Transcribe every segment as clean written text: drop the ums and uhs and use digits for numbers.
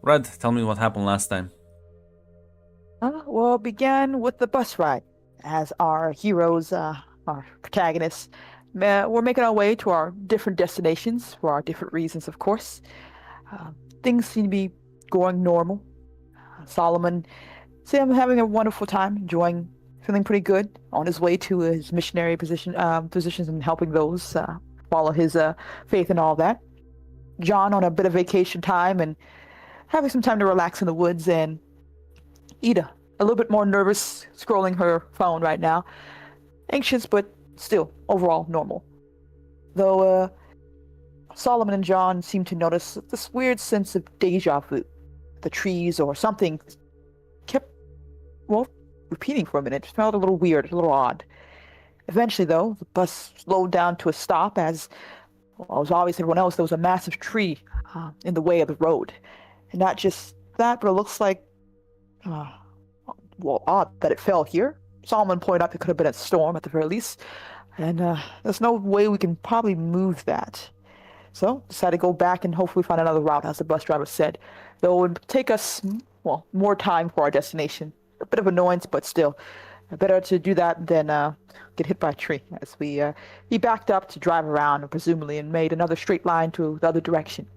Red, tell me what happened last time. Well, it began with the bus ride as our heroes, our protagonists, were making our way to our different destinations for our different reasons, of course. Uh, Things seem to be going normal. Solomon seemed having a wonderful time, enjoying, feeling pretty good on his way to his missionary positions and helping those follow his faith and all that. John on a bit of vacation time and having some time to relax in the woods, and Ida, a little bit more nervous, scrolling her phone right now. Anxious, but still overall normal. Though Solomon and John seem to notice this weird sense of deja vu. The trees or something kept, well, repeating for a minute. It felt a little weird, a little odd. Eventually, though, the bus slowed down to a stop as, well, as obvious to everyone else, there was a massive tree in the way of the road. And not just that, but it looks like uh, well, odd that it fell here. Solomon pointed out it could have been a storm at the very least, and there's no way we can probably move that. So decided to go back and hopefully find another route, as the bus driver said. Though it would take us, well, more time for our destination. A bit of annoyance, but still, better to do that than get hit by a tree. As he backed up to drive around, presumably, and made another straight line to the other direction.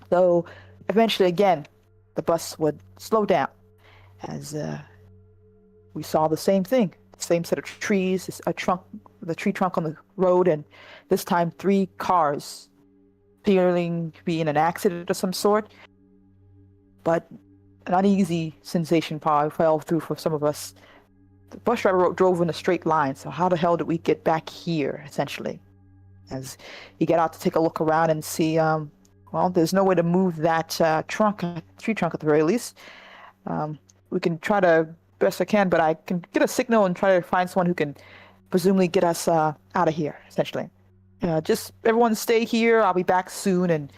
Though eventually, again, the bus would slow down as we saw the same thing, the same set of trees, the tree trunk on the road, and this time three cars appearing to be in an accident of some sort. But an uneasy sensation probably fell through for some of us. The bus driver drove in a straight line, so how the hell did we get back here, essentially? As he got out to take a look around and see, well, there's no way to move that tree trunk at the very least. We can try to best I can, but I can get a signal and try to find someone who can presumably get us out of here, essentially. Just everyone stay here. I'll be back soon, and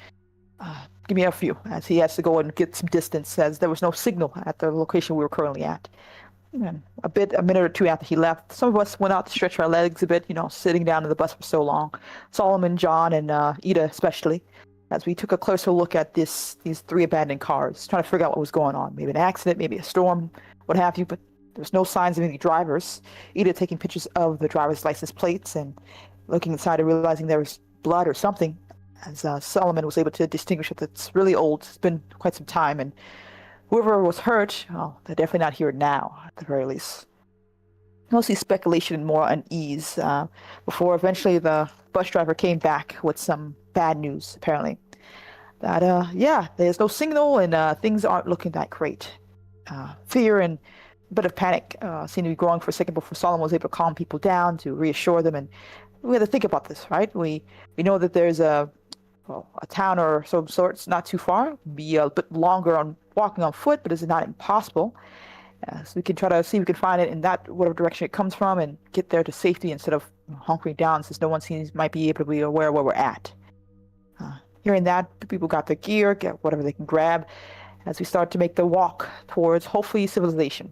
give me a few, as he has to go and get some distance, as there was no signal at the location we were currently at. And a minute or two after he left, some of us went out to stretch our legs a bit, sitting down in the bus for so long. Solomon, John, and Ida especially, as we took a closer look at these three abandoned cars, trying to figure out what was going on. Maybe an accident, maybe a storm, what have you, but there's no signs of any drivers. Ida taking pictures of the driver's license plates and looking inside and realizing there was blood or something, as Solomon was able to distinguish that it's really old. It's been quite some time, and whoever was hurt, well, they're definitely not here now, at the very least. Mostly speculation and more unease, before eventually the bus driver came back with some bad news, apparently. That, yeah, there's no signal and things aren't looking that great. Fear and a bit of panic seemed to be growing for a second before Solomon was able to calm people down, to reassure them. And we had to think about this, right? We know that there's a town or some sorts not too far. Be a bit longer on walking on foot, but it's not impossible. So we can try to see if we can find it in that whatever direction it comes from and get there to safety instead of hunkering down, since no one might be able to be aware where we're at. Hearing that, people got their gear, get whatever they can grab, as we start to make the walk towards hopefully civilization.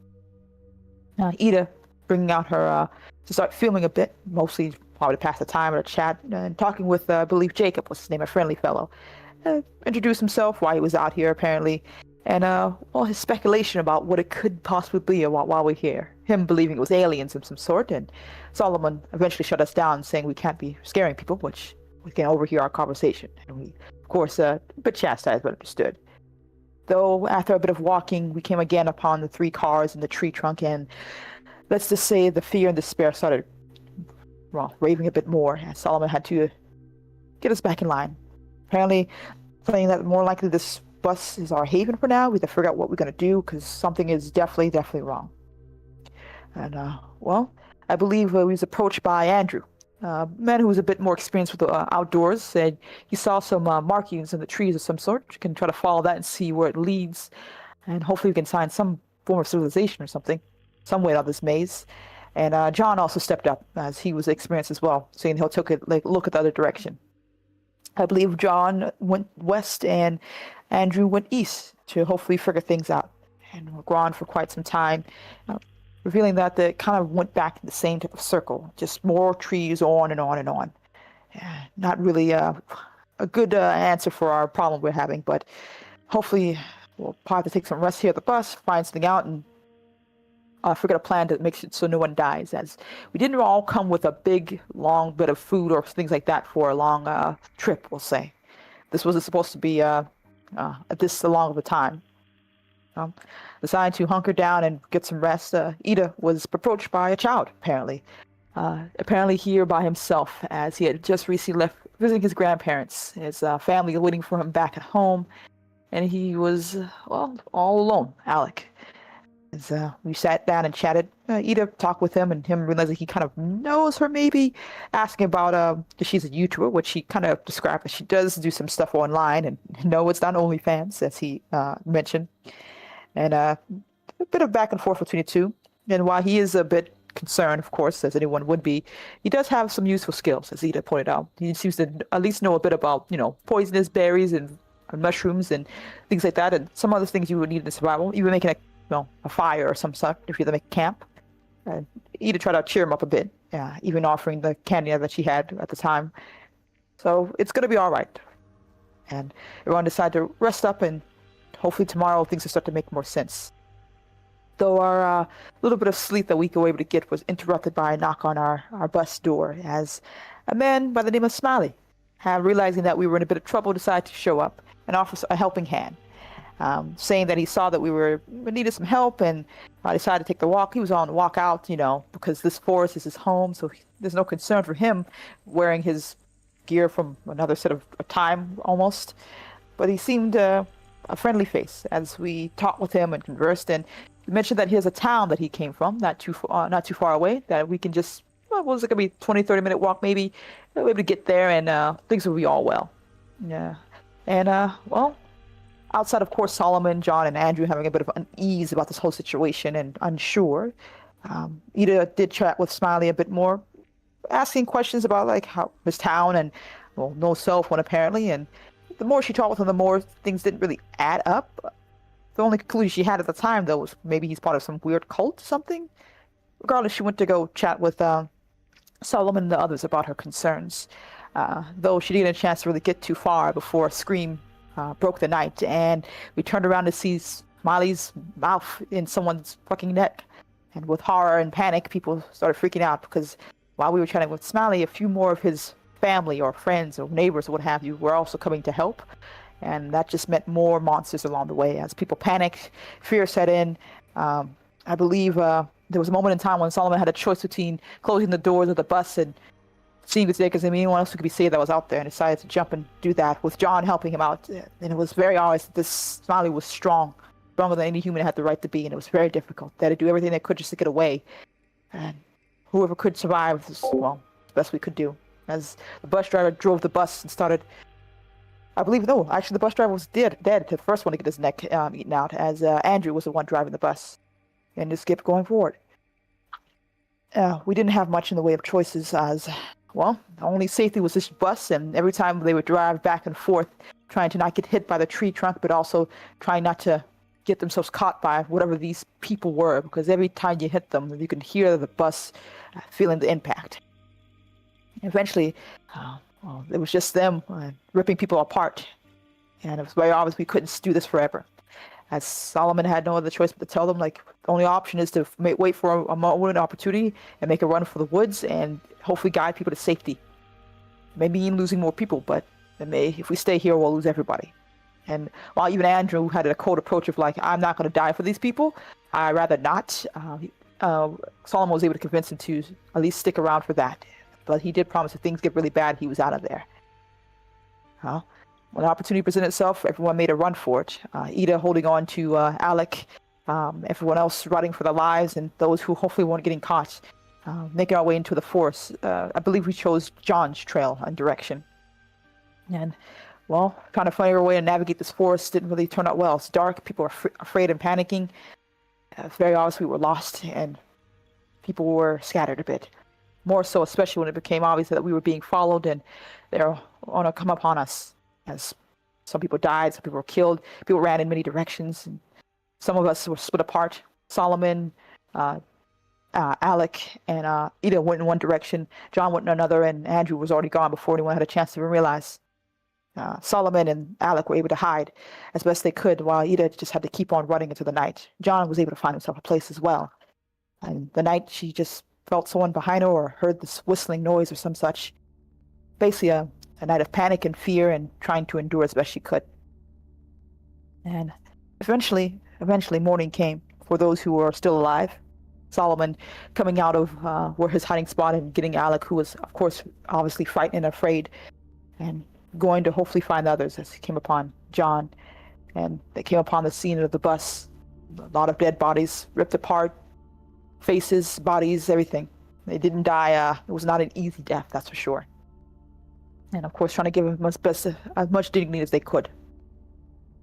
Ida bringing out her to start filming a bit, mostly probably to pass the time or to chat, and talking with I believe Jacob was his name, a friendly fellow. Introduced himself, why he was out here apparently, and well, his speculation about what it could possibly be while we're here. Him believing it was aliens of some sort, and Solomon eventually shut us down, saying we can't be scaring people, which we can overhear our conversation. And we, of course, a bit chastised, but understood. Though after a bit of walking, we came again upon the three cars and the tree trunk, and let's just say the fear and despair started, well, raving a bit more, and Solomon had to get us back in line. Apparently, saying that more likely this bus is our haven for now. We have to figure out what we're going to do, because something is definitely wrong. And, well, I believe we was approached by Andrew, a man who was a bit more experienced with the outdoors, said he saw some markings in the trees of some sort. You can try to follow that and see where it leads, and hopefully we can find some form of civilization or something, some way out of this maze. And John also stepped up, as he was experienced as well, saying he'll take a look at the other direction. I believe John went west and Andrew went east to hopefully figure things out. And we're gone for quite some time, revealing that they kind of went back in the same type of circle, just more trees on and on and on. Not really a good answer for our problem we're having, but hopefully we'll probably have to take some rest here at the bus, find something out, and figure out a plan to make sure so no one dies. As we didn't all come with a big, long bit of food or things like that for a long trip, we'll say. This wasn't supposed to be at this long of a time. Decided to hunker down and get some rest. Ida was approached by a child, apparently here by himself, as he had just recently left visiting his grandparents. His family waiting for him back at home, and he was, well, all alone, Alec. As we sat down and chatted, Ida talked with him, and him realizing he kind of knows her, maybe asking about if she's a YouTuber, which he kind of described as she does do some stuff online, and no, it's not OnlyFans, as he mentioned. And a bit of back and forth between the two. And while he is a bit concerned, of course, as anyone would be, he does have some useful skills, as Ida pointed out. He seems to at least know a bit about, poisonous berries and mushrooms and things like that, and some other things you would need in survival, even making a fire or some sort if you had to make a camp. And Ida tried to cheer him up a bit, even offering the candy that she had at the time. So it's going to be all right. And everyone decided to rest up, and hopefully tomorrow things will start to make more sense. Though our little bit of sleep that we were able to get was interrupted by a knock on our bus door, as a man by the name of Smiley, realizing that we were in a bit of trouble, decided to show up and offer a helping hand, saying that he saw that we needed some help, and decided to take the walk. He was on the walk out, because this forest is his home, so there's no concern for him wearing his gear from another set of time almost. But he seemed a friendly face as we talked with him and conversed, and he mentioned that he has a town that he came from, not too far away, that we can just, what was it going to be, 20-30 minute walk maybe, we'll be able to get there, and things will be all well. Yeah. And well, outside of course Solomon, John, and Andrew having a bit of unease about this whole situation and unsure, Ida did chat with Smiley a bit more, asking questions about like how his town, and well, no cell phone apparently, and the more she talked with him, the more things didn't really add up. The only conclusion she had at the time, though, was maybe he's part of some weird cult or something. Regardless, she went to go chat with Solomon and the others about her concerns, though she didn't get a chance to really get too far before a scream broke the night, and we turned around to see Smiley's mouth in someone's fucking neck. And with horror and panic, people started freaking out, because while we were chatting with Smiley, a few more of his family or friends or neighbors or what have you were also coming to help, and that just meant more monsters along the way. As people panicked, fear set in. I believe there was a moment in time when Solomon had a choice between closing the doors of the bus and seeing what's there, because anyone else who could be saved that was out there, and decided to jump and do that with John helping him out. And it was very obvious that this Smiley was stronger than any human had the right to be, and it was very difficult. They had to do everything they could just to get away, and whoever could survive was, well, the best we could do. As the bus driver drove the bus and started, I believe, no, actually the bus driver was dead, the first one to get his neck eaten out, as Andrew was the one driving the bus, and just kept going forward. We didn't have much in the way of choices, as, well, the only safety was this bus, and every time they would drive back and forth, trying to not get hit by the tree trunk, but also trying not to get themselves caught by whatever these people were, because every time you hit them, you can hear the bus feeling the impact. Eventually, well, it was just them ripping people apart, and it was very obvious we couldn't do this forever. As Solomon had no other choice but to tell them, like, the only option is to wait for a moment opportunity and make a run for the woods and hopefully guide people to safety. Maybe mean losing more people, but if we stay here, we'll lose everybody. And while even Andrew had a cold approach of like, I'm not going to die for these people, I'd rather not, Solomon was able to convince him to at least stick around for that. But he did promise if things get really bad, he was out of there. When the opportunity presented itself, everyone made a run for it. Ida holding on to Alec, everyone else running for their lives, and those who hopefully weren't getting caught, making our way into the forest. I believe we chose John's trail and direction. And, well, trying to find our way to navigate this forest didn't really turn out well. It's dark, people were afraid and panicking. It's very obvious we were lost, and people were scattered a bit. More so, especially when it became obvious that we were being followed and they were going to come upon us. As some people died, some people were killed, people ran in many directions, and some of us were split apart. Solomon, Alec, and Ida went in one direction, John went in another, and Andrew was already gone before anyone had a chance to even realize. Solomon and Alec were able to hide as best they could, while Ida just had to keep on running into the night. John was able to find himself a place as well. And the night she just felt someone behind her or heard this whistling noise or some such. Basically a night of panic and fear and trying to endure as best she could. And eventually morning came for those who were still alive. Solomon coming out of where his hiding spot and getting Alec, who was, of course, obviously frightened and afraid, and going to hopefully find others as he came upon John. And they came upon the scene of the bus. A lot of dead bodies, ripped apart, faces, bodies, everything. They didn't die. It was not an easy death, that's for sure. And of course, trying to give him as much dignity as they could.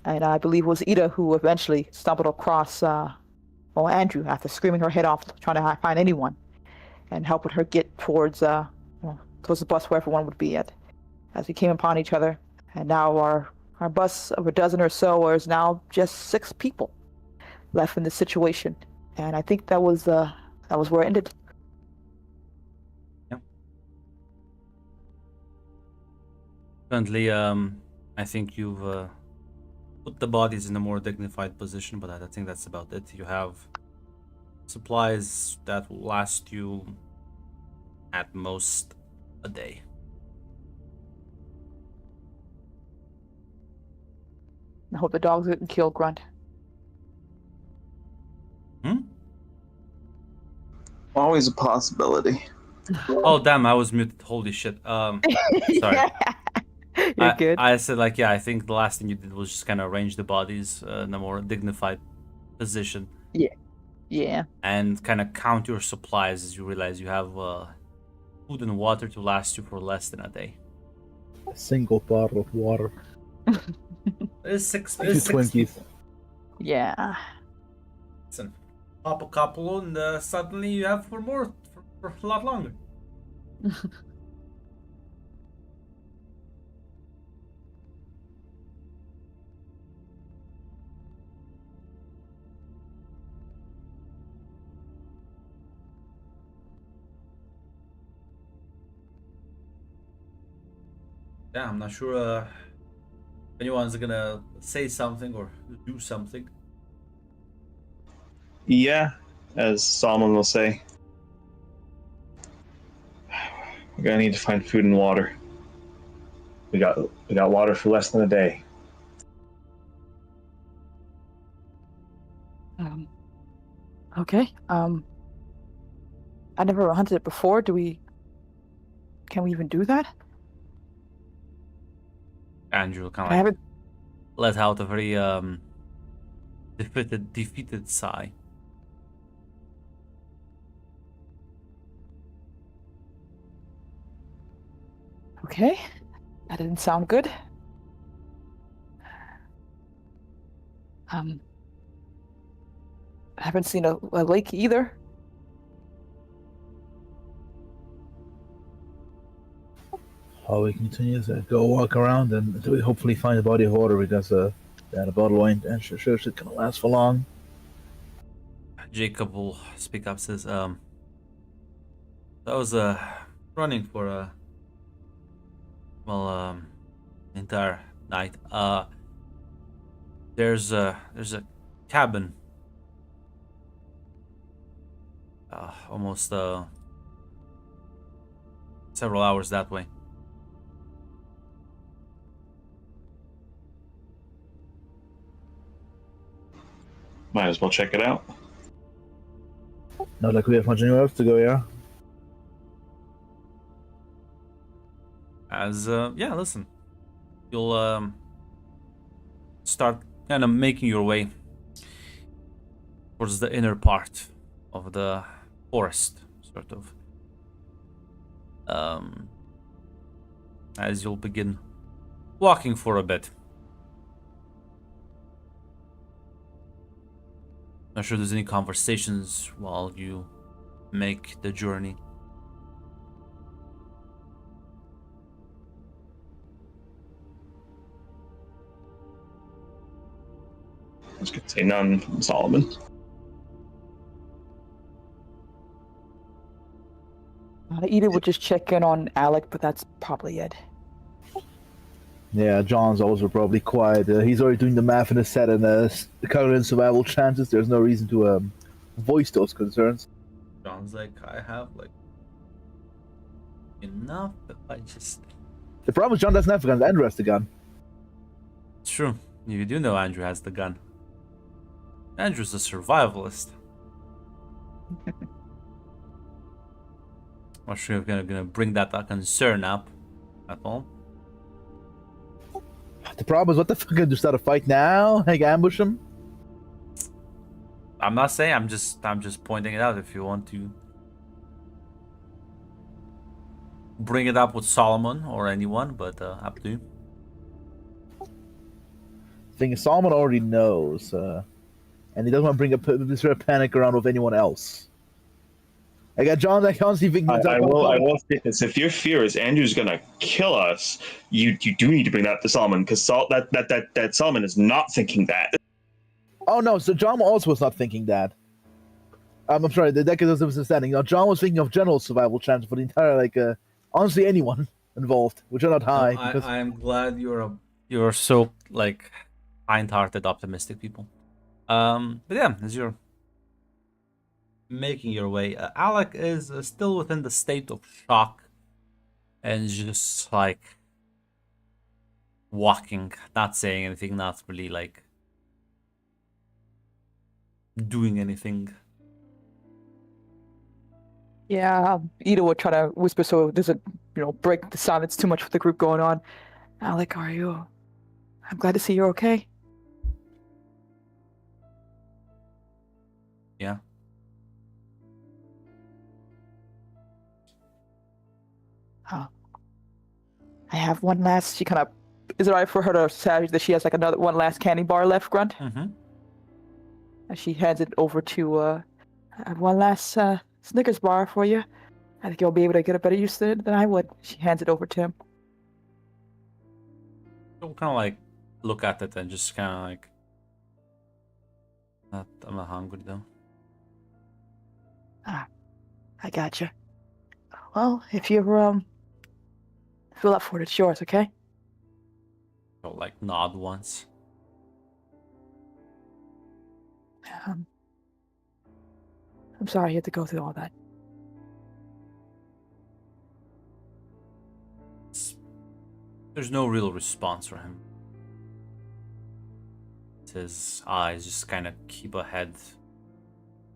And I believe it was Ida who eventually stumbled across Andrew after screaming her head off, trying to find anyone, and helping her get towards the bus where everyone would be at. As we came upon each other, and now our bus of a dozen or so is now just 6 people left in this situation, and I think that was where it ended. Yeah. Currently, I think you've put the bodies in a more dignified position, but I think that's about it. You have supplies that will last you at most a day. I hope the dogs didn't kill Grunt. Always a possibility. Oh damn, I was muted. Holy shit. Sorry. You're good. I said I think the last thing you did was just kind of arrange the bodies in a more dignified position. Yeah. And kind of count your supplies as you realize you have food and water to last you for less than a day. A single bottle of water. There's six. Two Twinkies. Yeah. Listen, pop a couple and suddenly you have for a lot longer. Yeah, I'm not sure anyone's gonna say something or do something. Yeah, as Solomon will say. We're gonna need to find food and water. We got water for less than a day. Okay. I never hunted it before. Can we even do that? Andrew kind I of haven't. let out a very defeated sigh. Okay. That didn't sound good. I haven't seen a lake either. How we continue to go walk around and we hopefully find a body of water because that a bottle of wine and sure it's gonna last for long. Jacob will speak up, says, I was running for entire night. There's a cabin almost several hours that way. Might as well check it out. Not like we have much anywhere else to go, yeah? As listen, you'll start kind of making your way towards the inner part of the forest, sort of. As you'll begin walking for a bit. Not sure there's any conversations while you make the journey. I was gonna say none from Solomon. Ida would just check in on Alec, but that's probably it. Yeah, John's also probably quiet. He's already doing the math in his head and the current survival chances. There's no reason to voice those concerns. John's like, I have like enough, but I just. The problem is John doesn't have a gun. Andrew has the gun. It's true. You do know Andrew has the gun. Andrew's a survivalist. Not sure if you're gonna bring that concern up at all. The problem is, what the fuck? Do start a fight now? Like ambush him? I'm not saying. I'm just pointing it out. If you want to bring it up with Solomon or anyone, but up to you. Thing is, Solomon already knows, and he doesn't want to bring this sort of panic around with anyone else. I got John. I honestly think I will say this: if your fear is Andrew's gonna kill us, you do need to bring that to Solomon, because that Solomon is not thinking that. Oh no! So John also was not thinking that. I'm sorry, the deck is a misunderstanding. Now John was thinking of general survival chance for the entire, honestly, anyone involved, which are not high. No, I'm glad you're so like kind-hearted, optimistic people. But yeah, as you're making your way, Alec is still within the state of shock and just like walking, not saying anything, not really like doing anything. Yeah, Ida would try to whisper so it doesn't, break the silence too much with the group going on. Alec, are you? I'm glad to see you're okay. Yeah. I have one last. She kind of. Is it alright for her to say that she has like one last candy bar left, Grunt? Mm-hmm. And she hands it over to. I have one last Snickers bar for you. I think you'll be able to get a better use of it than I would. She hands it over to him. You'll kind of like look at it and just kind of like. I'm not hungry though. I gotcha. Well, if you're fill up for it, it's yours, okay? I'll like nod once. I'm sorry you had to go through all that. There's no real response for him. His eyes just kind of keep ahead,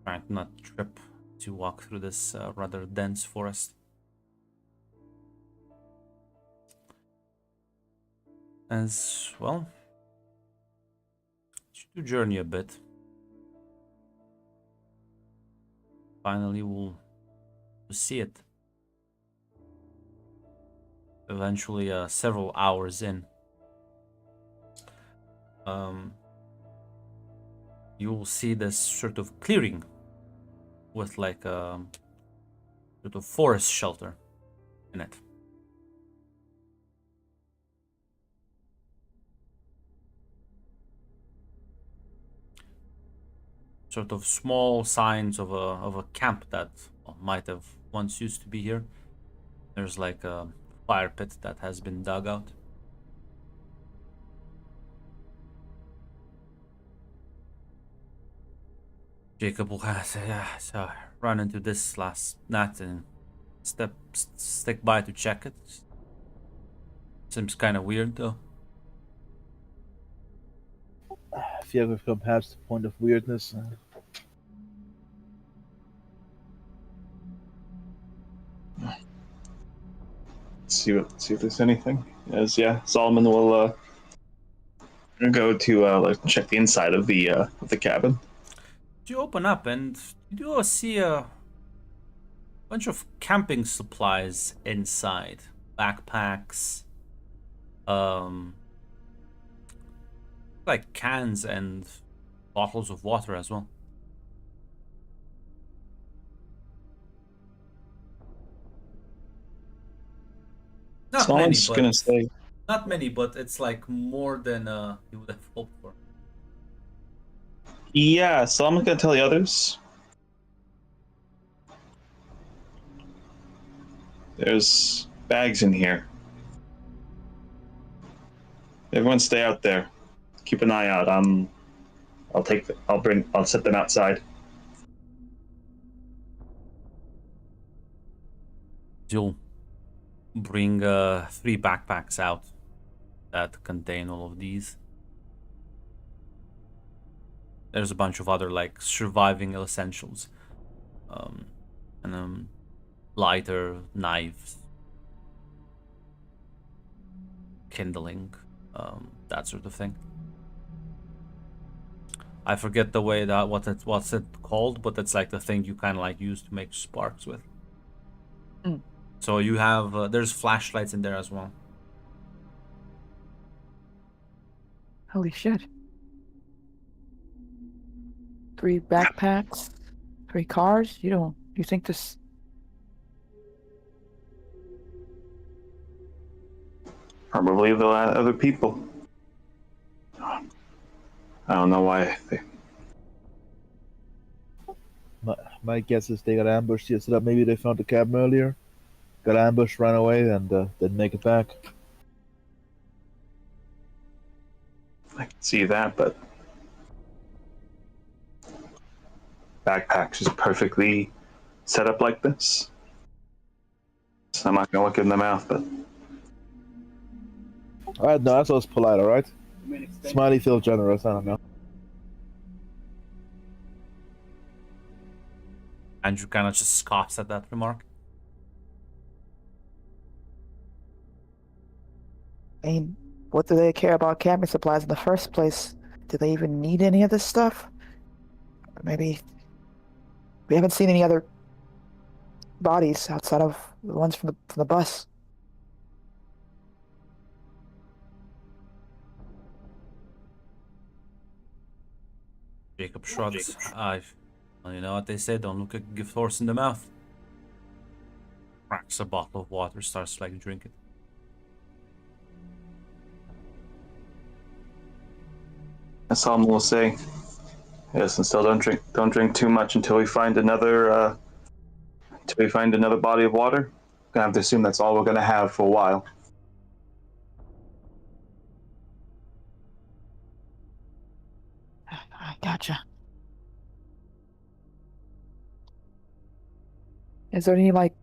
trying to not trip to walk through this rather dense forest. As well, you journey a bit. Finally, we'll see it. Eventually, several hours in, you will see this sort of clearing with like a sort of forest shelter in it. Sort of small signs of a camp that might have once used to be here. There's like a fire pit that has been dug out. Jacob will kind of say, "Yeah, so run into this last night and stick by to check it. Seems kind of weird though." If you ever come past the point of weirdness. See if there's anything. As Solomon will go to like check the inside of the cabin. You open up and you do see a bunch of camping supplies inside. Backpacks, like cans and bottles of water as well. Not many, Solomon's but gonna say, not many, but it's like more than you would have hoped for. yeah, Solomon's gonna tell the others. There's bags in here. everyone stay out there. Keep an eye out. I'll set them outside. You'll bring 3 backpacks out that contain all of these. There's a bunch of other like surviving essentials, and lighter, knives, kindling, that sort of thing. I forget the way that what's it called, but it's like the thing you kind of like use to make sparks with. Mm. So you have there's flashlights in there as well. Holy shit. 3 backpacks, 3 cars. You think this? Probably the other people. I don't know why. My guess is they got ambushed yesterday. Maybe they found the cabin earlier, got ambushed, ran away, and didn't make it back. I can see that, but backpacks is perfectly set up like this. So I'm not gonna look in the mouth, but Alright, no, that's always polite, alright? Smiley feels generous, I don't know. Andrew kind of just scoffs at that remark. I mean, what do they care about camping supplies in the first place? Do they even need any of this stuff? Maybe we haven't seen any other bodies outside of the ones from the bus. Jacob shrugs. Well, you know what they say, don't look a gift horse in the mouth. Cracks a bottle of water, starts to like drink it. that's all we'll say. Yes, and still don't drink too much until we find another body of water. Gonna have to assume that's all we're gonna have for a while. I gotcha. Is there any like,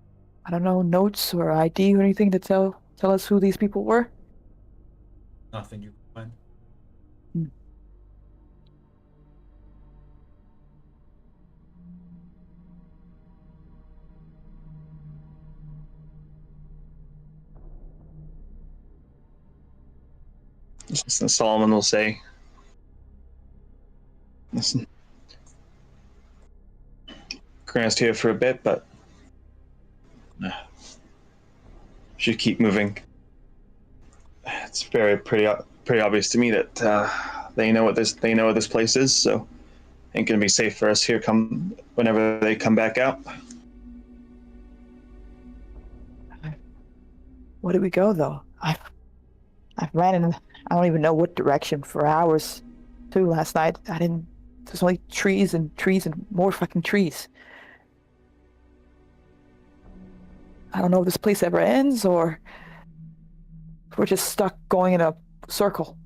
I don't know, notes or ID or anything to tell us who these people were? Nothing you can find. Listen, Solomon will say, listen, Grant's here for a bit, but should keep moving. It's pretty obvious to me that they know what this place is, so ain't gonna be safe for us here whenever they come back out. Where did we go though? I've ran in I don't even know what direction for hours too last night. There's only trees and more fucking trees. I don't know if this place ever ends or if we're just stuck going in a circle.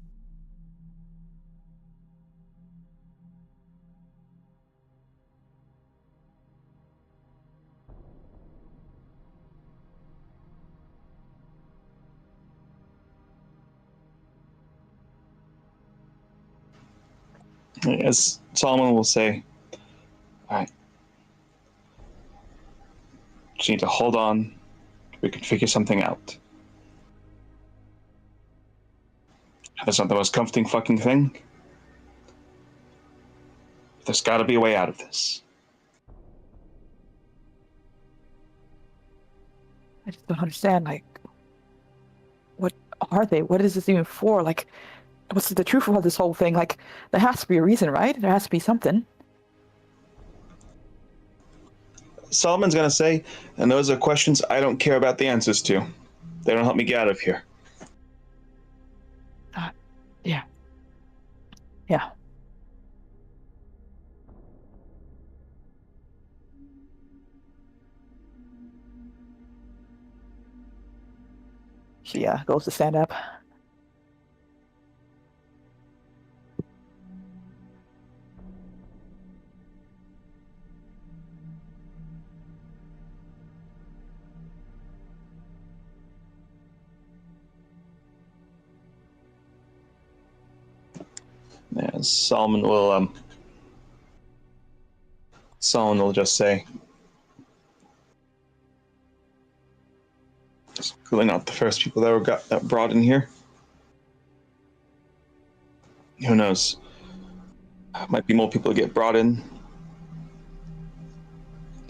As Solomon will say, all right, just need to hold on. We can figure something out. That's not the most comforting fucking thing. There's got to be a way out of this. I just don't understand, like, what are they? What is this even for? Like, what's the truth of this whole thing? Like, there has to be a reason, right? There has to be something. Solomon's gonna say, and those are questions I don't care about the answers to. They don't help me get out of here. Yeah. Yeah. She goes to stand up. Yeah, Solomon will just say, just clearly not the first people that brought in here. Who knows? Might be more people get brought in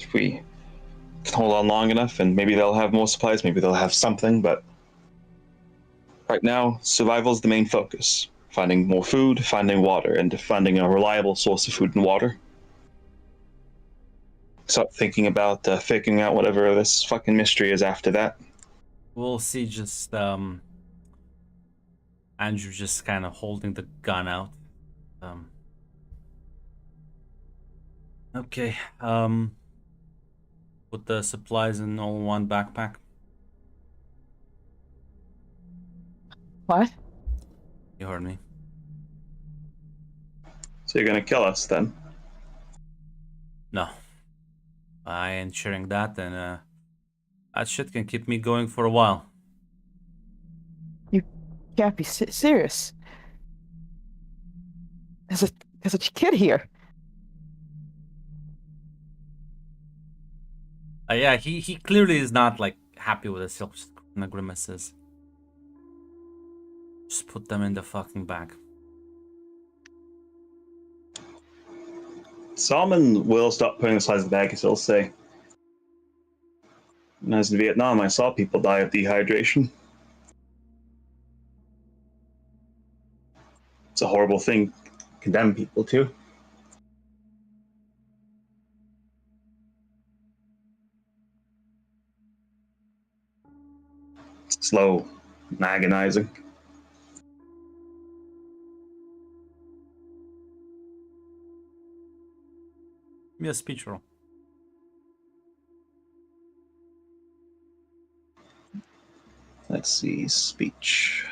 if we can hold on long enough, and maybe they'll have more supplies, maybe they'll have something, but right now, survival is the main focus. Finding more food, finding water, and finding a reliable source of food and water. Start thinking about figuring out whatever this fucking mystery is after that. We'll see. Just Andrew just kind of holding the gun out. Okay. Put the supplies in all one backpack. What? You heard me. So you're gonna kill us then? No. I ain't sharing that, and that shit can keep me going for a while. You can't be serious. There's a kid here. Yeah, he clearly is not like happy with himself. Just the grimaces. Just put them in the fucking bag. Solomon will stop putting the size of the bag, as he'll say. When I was in Vietnam, I saw people die of dehydration. It's a horrible thing to condemn people to. It's slow and agonizing. Give me a speech roll. Let's see, speech.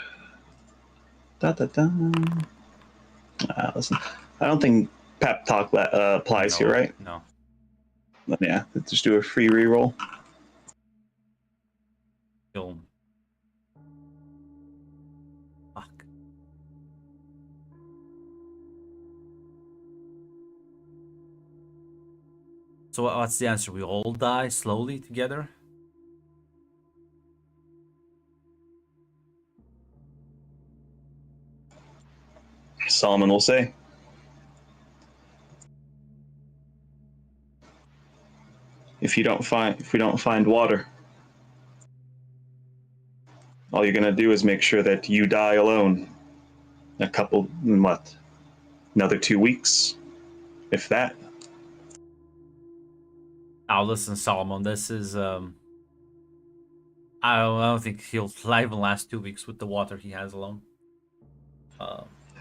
Listen, I don't think pep talk applies here, right? No. Yeah, let's just do a free reroll. Film. Fuck. So what's the answer? We all die slowly together? Solomon will say. If we don't find water, all you're gonna do is make sure that you die alone. Another 2 weeks, if that. Now listen, Solomon, this is I don't think he'll even last 2 weeks with the water he has alone.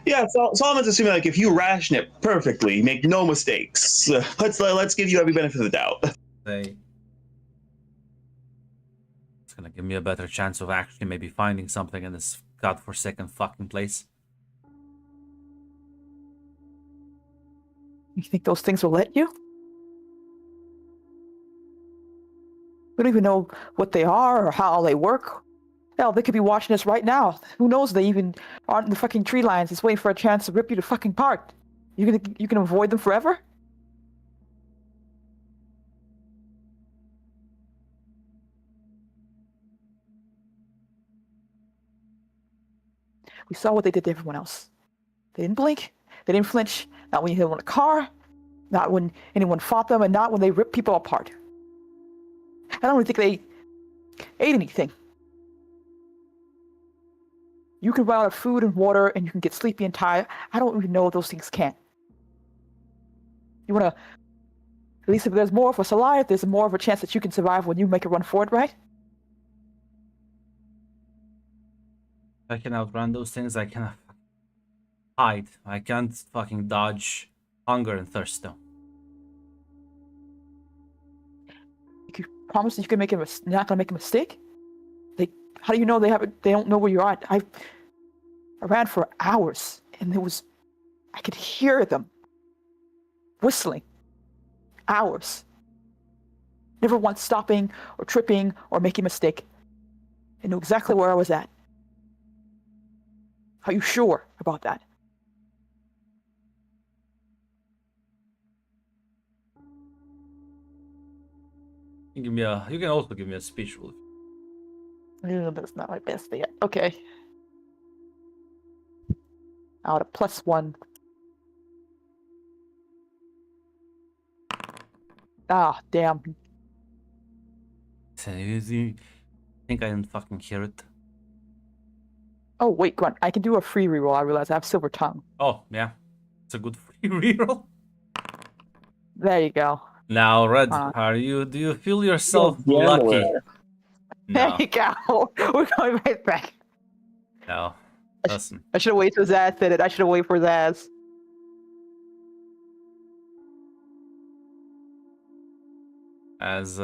Yeah, Solomon's assuming like if you ration it perfectly, make no mistakes. Let's give you every benefit of the doubt. It's gonna give me a better chance of actually maybe finding something in this godforsaken fucking place. You think those things will let you? We don't even know what they are or how they work. Hell, they could be watching us right now. Who knows? They even aren't in the fucking tree lines, just waiting for a chance to rip you to fucking apart. You can avoid them forever? We saw what they did to everyone else. They didn't blink. They didn't flinch. Not when you hit them in a car. Not when anyone fought them, and not when they ripped people apart. I don't even think they ate anything. You can run out of food and water, and you can get sleepy and tired. I don't even know those things can. You wanna... At least if there's more of us alive, there's more of a chance that you can survive when you make a run for it, right? I can outrun those things, I can hide. I can't fucking dodge hunger and thirst though. You can promise that you can make not gonna make a mistake? How do you know they don't know where you're at? I ran for hours, and I could hear them whistling. Hours. Never once stopping or tripping or making a mistake. I knew exactly where I was at. Are you sure about that? You can also give me a speech roll. That's not my best yet. Okay. Out of +1. Ah, damn. So you think I didn't fucking hear it? Oh, wait, Grunt. I can do a free reroll. I realize I have Silver Tongue. Oh, yeah. It's a good free reroll. There you go. Now, Red, Uh, do you feel yourself Gambler. lucky? There No, you go. We're going right back. no. Listen, I should have waited for Zaz said it. I should have waited for Zaz. as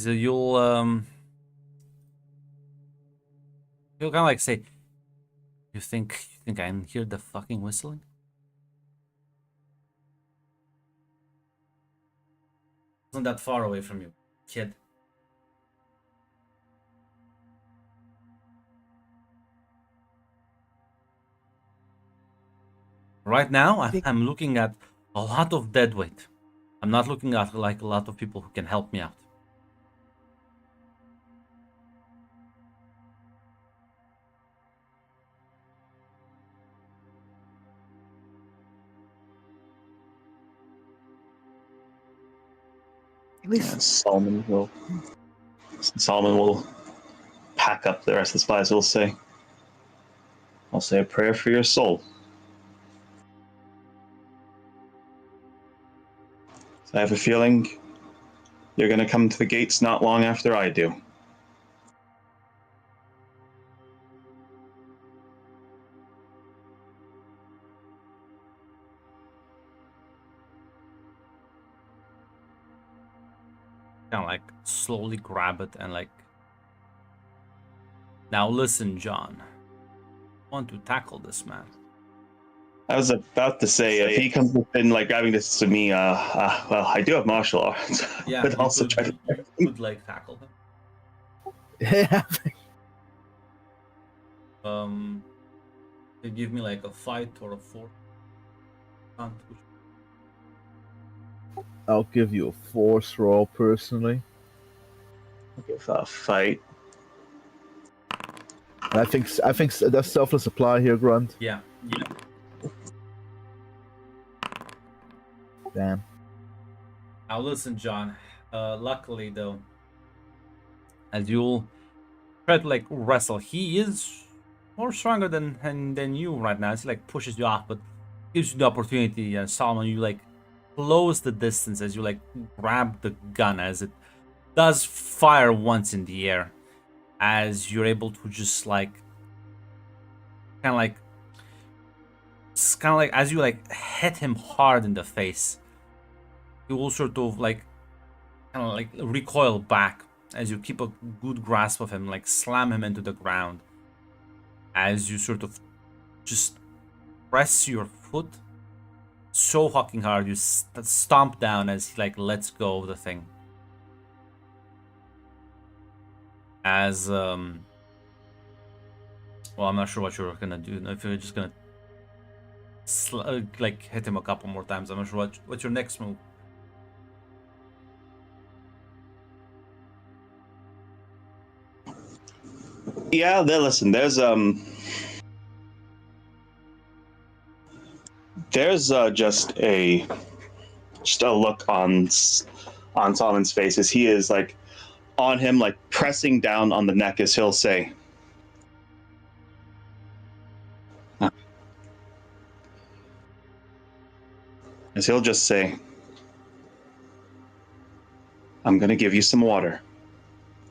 you'll kind of like say, you think I can hear the fucking whistling? Wasn't that far away from you, kid? Right now, I'm looking at a lot of dead weight. I'm not looking at like a lot of people who can help me out. At least And Solomon will pack up the rest of the supplies. He'll say, "I'll say a prayer for your soul." So I have a feeling you're going to come to the gates not long after I do. Kind of like slowly grab it and like. Now listen, John. I want to tackle this man. I was about to say, if he comes within like grabbing this to me, well, I do have martial arts. Yeah, but you also could, try to. you could like tackle him. Yeah. They give me like a fight or a fort. Can't push. I'll give you a force roll personally. Give a fight. And I think that's selfless supply here, Grunt. Yeah. Damn. Now listen, John. Luckily though, as you'll try to like wrestle, he is more stronger than you right now. He like pushes you off, but gives you the opportunity. Solomon, you like close the distance as you like grab the gun as it does fire once in the air, as you're able to just like kind of like as you like hit him hard in the face, he will sort of like kind of like recoil back as you keep a good grasp of him, like slam him into the ground as you sort of just press your foot so fucking hard you stomp down as he like lets go of the thing. As well, I'm not sure what you're gonna do. If you're just gonna like hit him a couple more times, I'm not sure what's your next move. Yeah, listen. There's just a look on Solomon's face as he is like on him, like pressing down on the neck, as he'll say, just say, "I'm going to give you some water,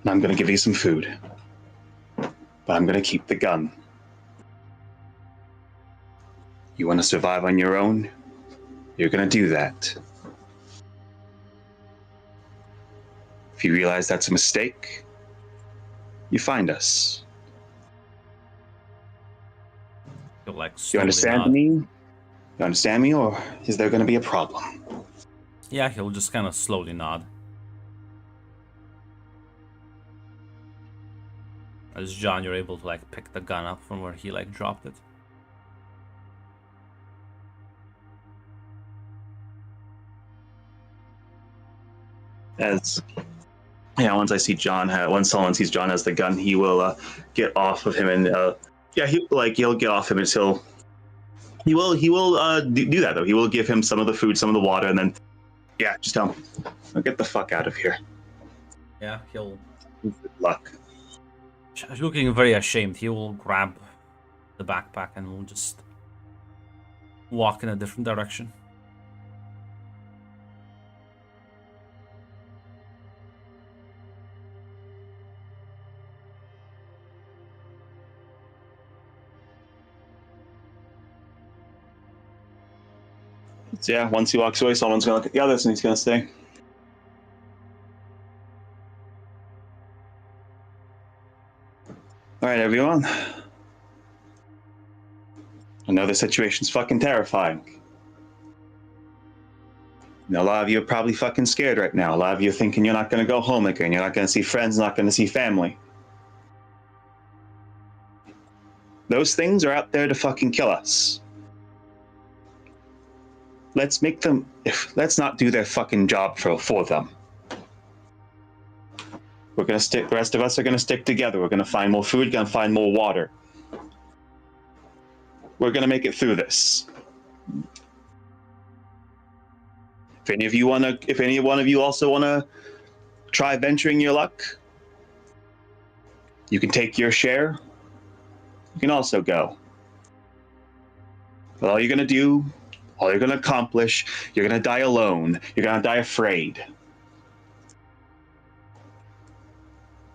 and I'm going to give you some food, but I'm going to keep the gun. You want to survive on your own? You're going to do that. If you realize that's a mistake, you find us. He'll, like, You understand nod. me? You understand me, or is there going to be a problem?" Yeah, he'll just kind of slowly nod. As John, you're able to like pick the gun up from where he like dropped it. As once I see John, once someone sees John has the gun, he will get off of him, and he'll get off him until he will do that though. He will give him some of the food, some of the water, and then just tell him, get the fuck out of here. Yeah, he'll. Good luck. Looking very ashamed, he will grab the backpack and will just walk in a different direction. So once he walks away, someone's gonna look at the others and he's gonna stay. Alright, everyone. I know the situation's fucking terrifying. A lot of you are probably fucking scared right now. A lot of you are thinking you're not gonna go home again. You're not gonna see friends, not gonna see family. Those things are out there to fucking kill us. Let's not do their fucking job for them. We're gonna stick. The rest of us are gonna stick together. We're gonna find more food. Gonna find more water. We're gonna make it through this. If any one of you also wanna try venturing your luck, you can take your share. You can also go. But all you're gonna do, all you're gonna accomplish, you're gonna die alone. You're gonna die afraid.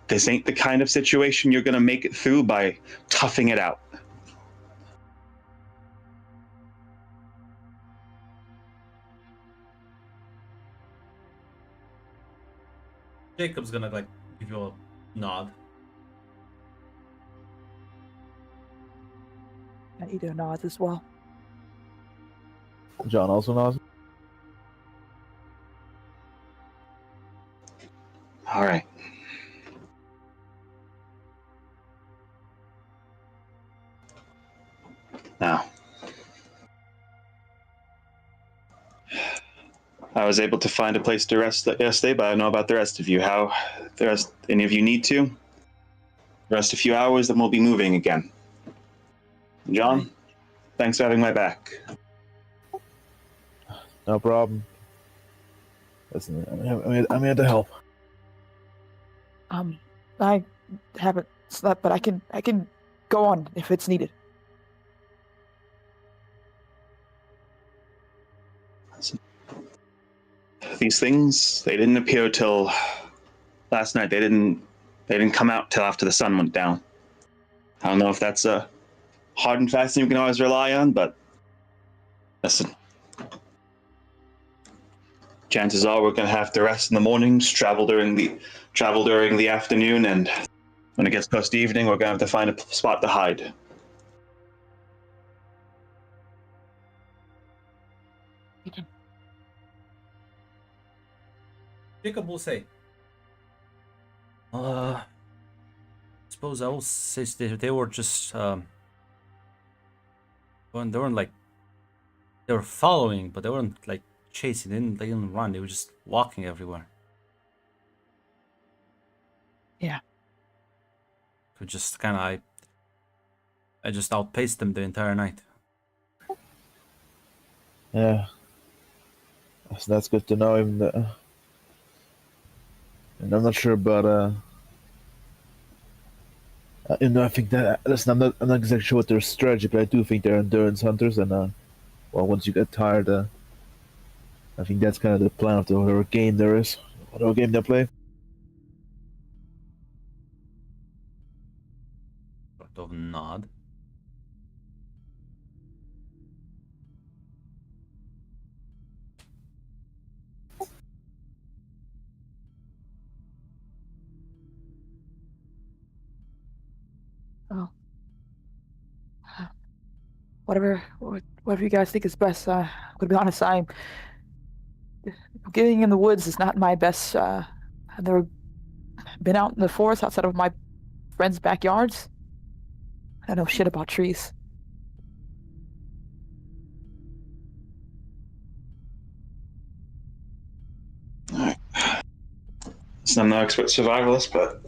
This ain't the kind of situation you're gonna make it through by toughing it out. Jacob's gonna like give you a nod. Ida nods as well. John also nods. All right. Now, I was able to find a place to rest yesterday, but I don't know about the rest of you. How the rest? Any of you need to rest a few hours, then we'll be moving again. John, thanks for having my back. No problem. Listen, I'm here to help. I haven't slept, but I can go on if it's needed. These things, they didn't appear till last night. They didn't come out till after the sun went down. I don't know if that's a hard and fast thing you can always rely on, but listen. Chances are we're gonna have to rest in the mornings, travel during the afternoon, and when it gets close to evening, we're gonna have to find a spot to hide. Jacob will say, suppose I will say they were just, they weren't like, they were following, but they weren't like chasing, they didn't run, they were just walking everywhere. Yeah. So just kind of, I just outpaced them the entire night. Yeah. So that's good to know. Even and I'm not sure about I think that listen, I'm not exactly sure what their strategy, but I do think they're endurance hunters, and well, once you get tired, I think that's kind of the plan of whatever game there is, whatever game they play. Sort of nod. Oh. Whatever you guys think is best. I'm gonna be honest. Getting in the woods is not my best. I've never been out in the forest outside of my friends' backyards. I know shit about trees. Alright. So I'm no expert survivalist, but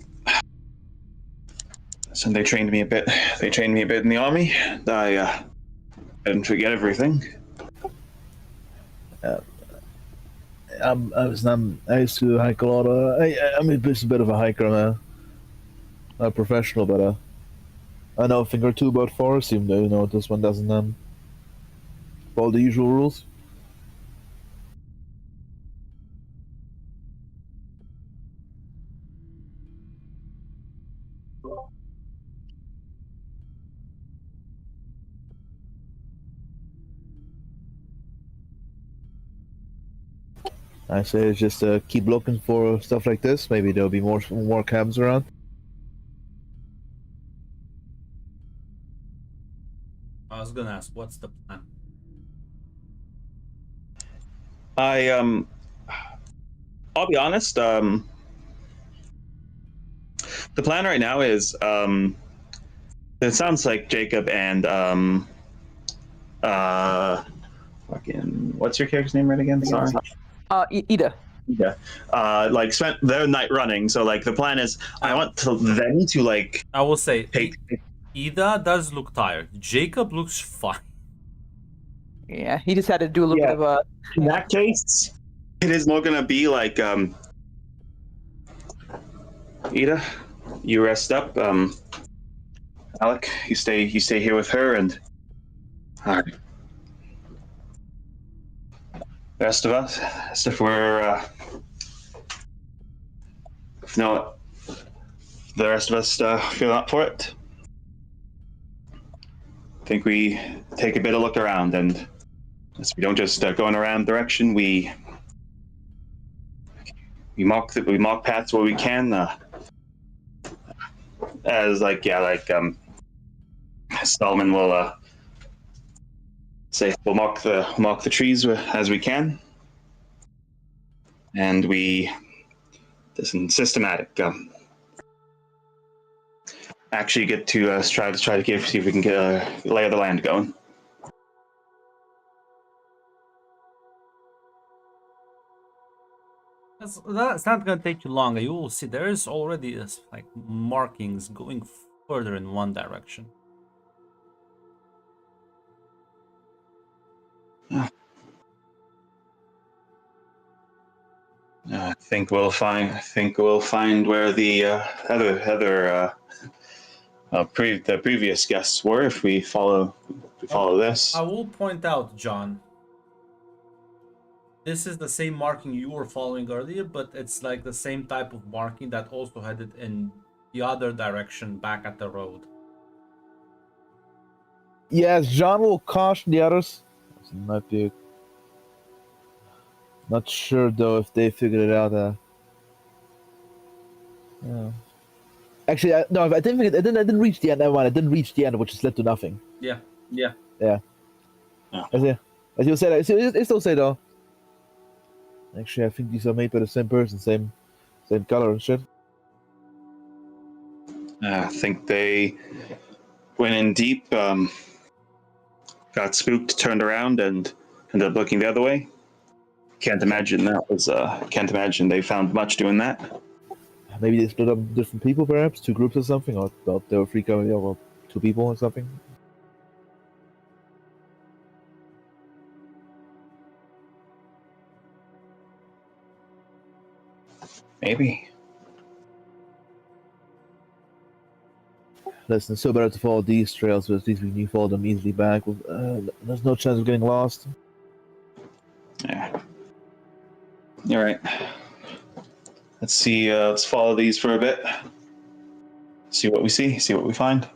so they trained me a bit. They trained me a bit in the army. I didn't forget everything. I used to hike a lot. I'm just a bit of a hiker. I'm not a professional, but I know a thing or two about forest. Even though this one doesn't follow the usual rules. I say just keep looking for stuff like this. Maybe there'll be more cabs around. I was gonna ask, what's the plan? I'll be honest. The plan right now is it sounds like Jacob and fucking what's your character's name right again? Sorry. Ida. Yeah. Like spent their night running. So like the plan is I want them to like I will say, take. Ida does look tired. Jacob looks fine. Yeah, he just had to do a little bit of a. In that case, it is more gonna be like Ida, you rest up. Alec, you stay here with her, and the rest of us, as if we're the rest of us feel up for it. I think we take a bit of look around, and as we don't just go in a random direction, we mark paths where we can. As Stallman will say, we'll mark the trees as we can, and we this is systematic. Actually, get to try to see if we can get a lay of the land going. That's not gonna take you long. You will see there is already like markings going further in one direction. I think we'll find where the the previous guests were if we follow this. I will point out, John. This is the same marking you were following earlier, but it's like the same type of marking that also headed in the other direction back at the road. Yes, John will caution the others. Might be. Not sure though if they figured it out. Yeah. Actually, no, I didn't. I didn't reach the end. Never mind. I didn't reach the end, which has led to nothing. Yeah. As you said, I still say though. Actually, I think these are made by the same person, same color and shit. I think they went in deep, got spooked, turned around, and ended up looking the other way. Can't imagine Can't imagine they found much doing that. Maybe they split up different people, perhaps 2 groups or something, or there were 3 coming or 2 people or something. Maybe. Listen, it's so better to follow these trails, but at least we can follow them easily back. There's no chance of getting lost. Yeah. All right. Let's see. Let's follow these for a bit. See what we see. See what we find.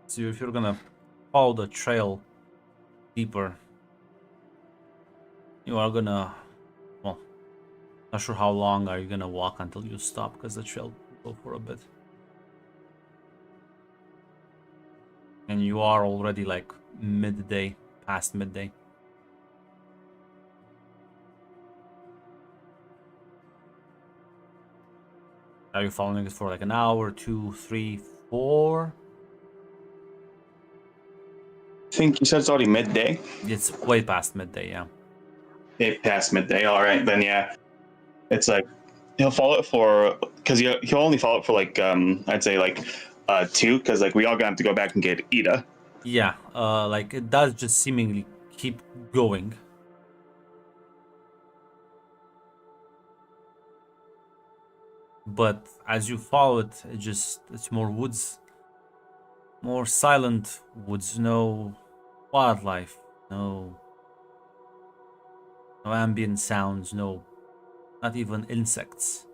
So if you're gonna follow the trail deeper, you are gonna, well, not sure how long are you gonna walk until you stop, because the trail will go for a bit. And you are already like midday, past midday. Are you following it for like an hour, 2, 3, 4? I think you said it's already midday. It's way past midday, yeah. It past midday. All right, then yeah, it's like he'll follow it for because he'll only follow it for like I'd say like 2 because like we all gonna have to go back and get Ida. Yeah, like it does just seemingly keep going. But as you follow it, it's more woods, more silent woods, no wildlife, no ambient sounds, not even insects.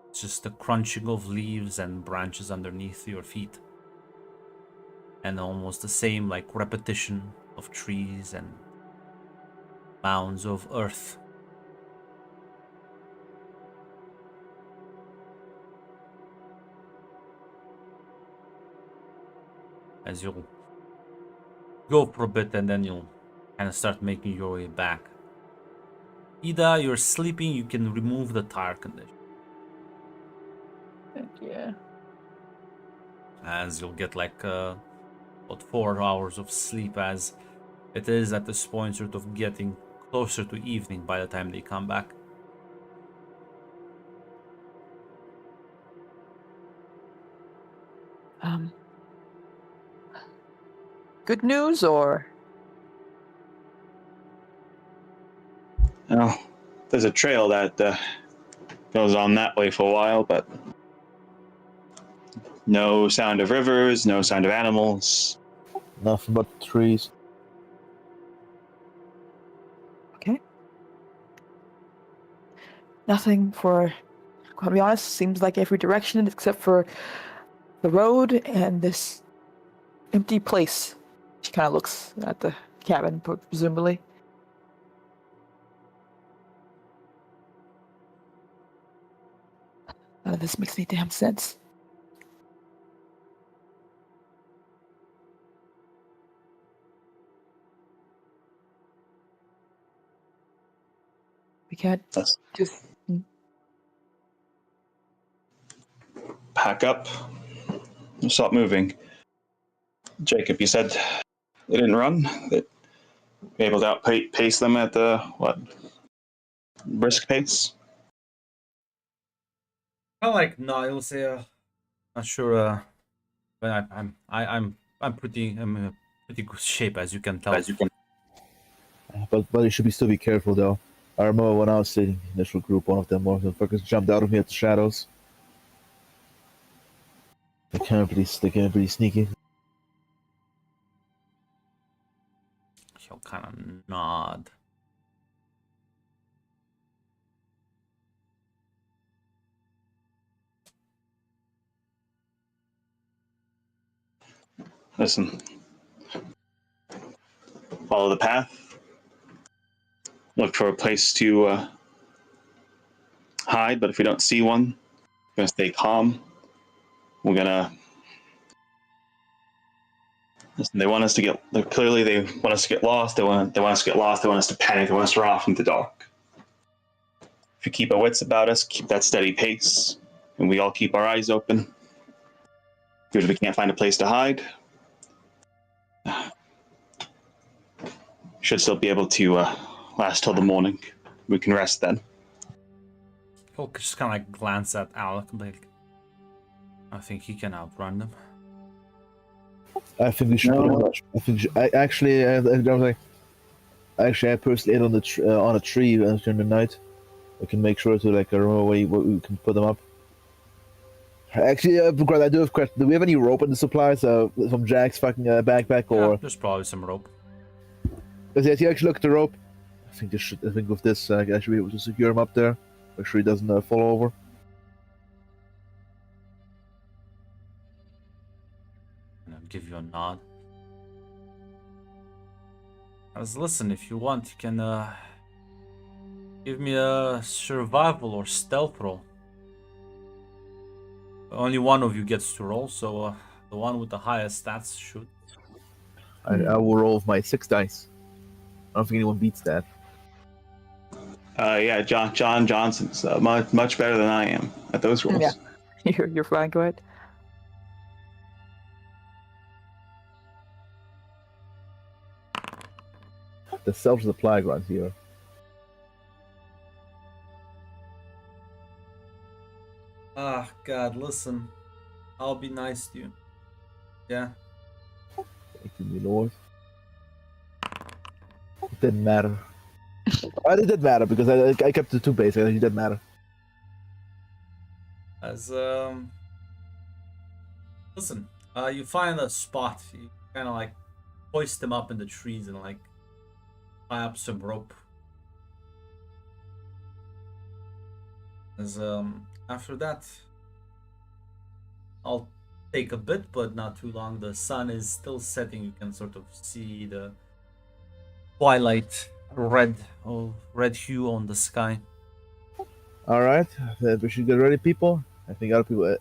It's just the crunching of leaves and branches underneath your feet. And almost the same like repetition of trees and mounds of earth. As you'll go for a bit and then you'll kind of start making your way back. Ida, you're sleeping, you can remove the tire condition. Heck yeah. As you'll get like about 4 hours of sleep, as it is at this point sort of getting closer to evening by the time they come back. Good news or? Oh, there's a trail that goes on that way for a while, but no sound of rivers, no sound of animals. Nothing but trees. Okay. Nothing for, to be honest, seems like every direction except for the road and this empty place. She kind of looks at the cabin, presumably. None of this makes any damn sense. We can't Let's just... pack up and stop moving. Jacob, you said they didn't run. That be able to outpace them at the brisk pace. Kind of like no, I will say not sure. But I'm pretty in pretty good shape, as you can tell. But you should still be careful though. I remember when I was sitting in the initial group, one of them motherfuckers jumped out of me at the shadows. They came pretty sneaky. He'll kind of nod. Listen, follow the path. Look for a place to hide, but if we don't see one, we're gonna stay calm. We're gonna listen. They want us to get. Clearly, they want us to get lost. They want us to get lost. They want us to panic. They want us to run off into the dark. If we keep our wits about us, keep that steady pace, and we all keep our eyes open. Good if we can't find a place to hide. Should still be able to last till the morning. We can rest then. He'll just kind of like glance at Alec and be like, I think he can outrun them. I think we should. No. I think I personally ate on a tree during the night. We can make sure to like remember where we can put them up. Actually, I do have a question. Do we have any rope in the supplies? From Jack's fucking backpack, Yeah, or there's probably some rope. does he actually look at the rope? I think with this, I should be able to secure him up there. Make sure he doesn't fall over. And I'll give you a nod. As listen, if you want, you can give me a survival or stealth roll. Only one of you gets to roll, so the one with the highest stats should. I will roll with my 6 dice. I don't think anyone beats that. Yeah, John Johnson's much better than I am at those roles. Yeah. You're fine. Go ahead. The self-supply grunt here. Ah, God, listen. I'll be nice to you. Yeah. Thank you, my lord. It didn't matter. It did matter because I kept the 2 base. It didn't matter. As listen, you find a spot. You kind of like hoist them up in the trees and like tie up some rope. As after that, I'll take a bit, but not too long. The sun is still setting. You can sort of see the twilight red hue on the sky. All right, we should get ready, people. I think other people.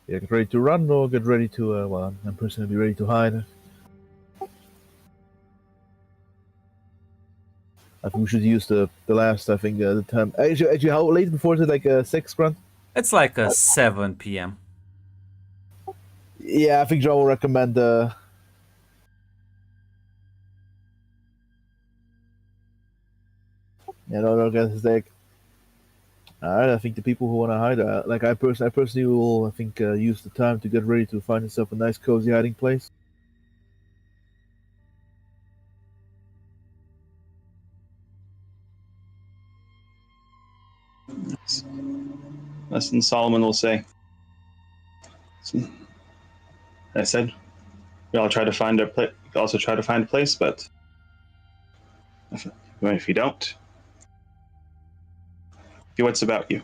Get ready to run or get ready to. Well, I'm personally ready to hide. I think we should use the last. I think the time. Actually, how late before is it? Like 6, Grunt? It's like a 7 p.m. Yeah, I think Joe will recommend. No, guys, it's like. All right, I think the people who want to hide, like I personally will, I think, use the time to get ready to find yourself a nice, cozy hiding place. Listen, Solomon will say. I said, we all try to find a place. We also try to find a place, but if you don't, what's about you?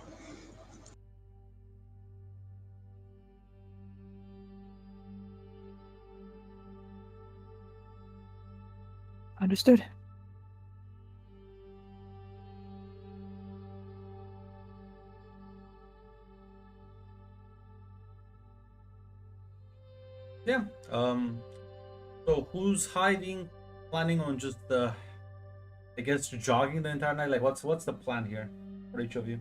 Understood. Yeah. So who's hiding? Planning on just I guess jogging the entire night? Like what's the plan here for each of you?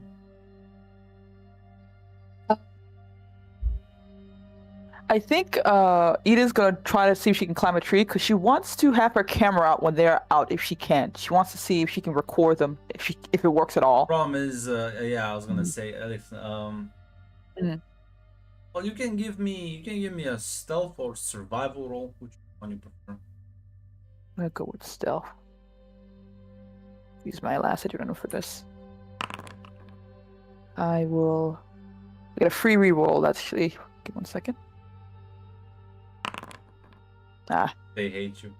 I think Ida's gonna try to see if she can climb a tree because she wants to have her camera out when they're out if she can. She wants to see if she can record them if it works at all. Problem is, yeah, I was gonna say, Alex, Mhm. well, you can give me a stealth or survival roll, which one you prefer. I'm gonna go with stealth. Use my last adrenaline for this. I will get a free reroll. That's actually. Give 1 second. They hate you.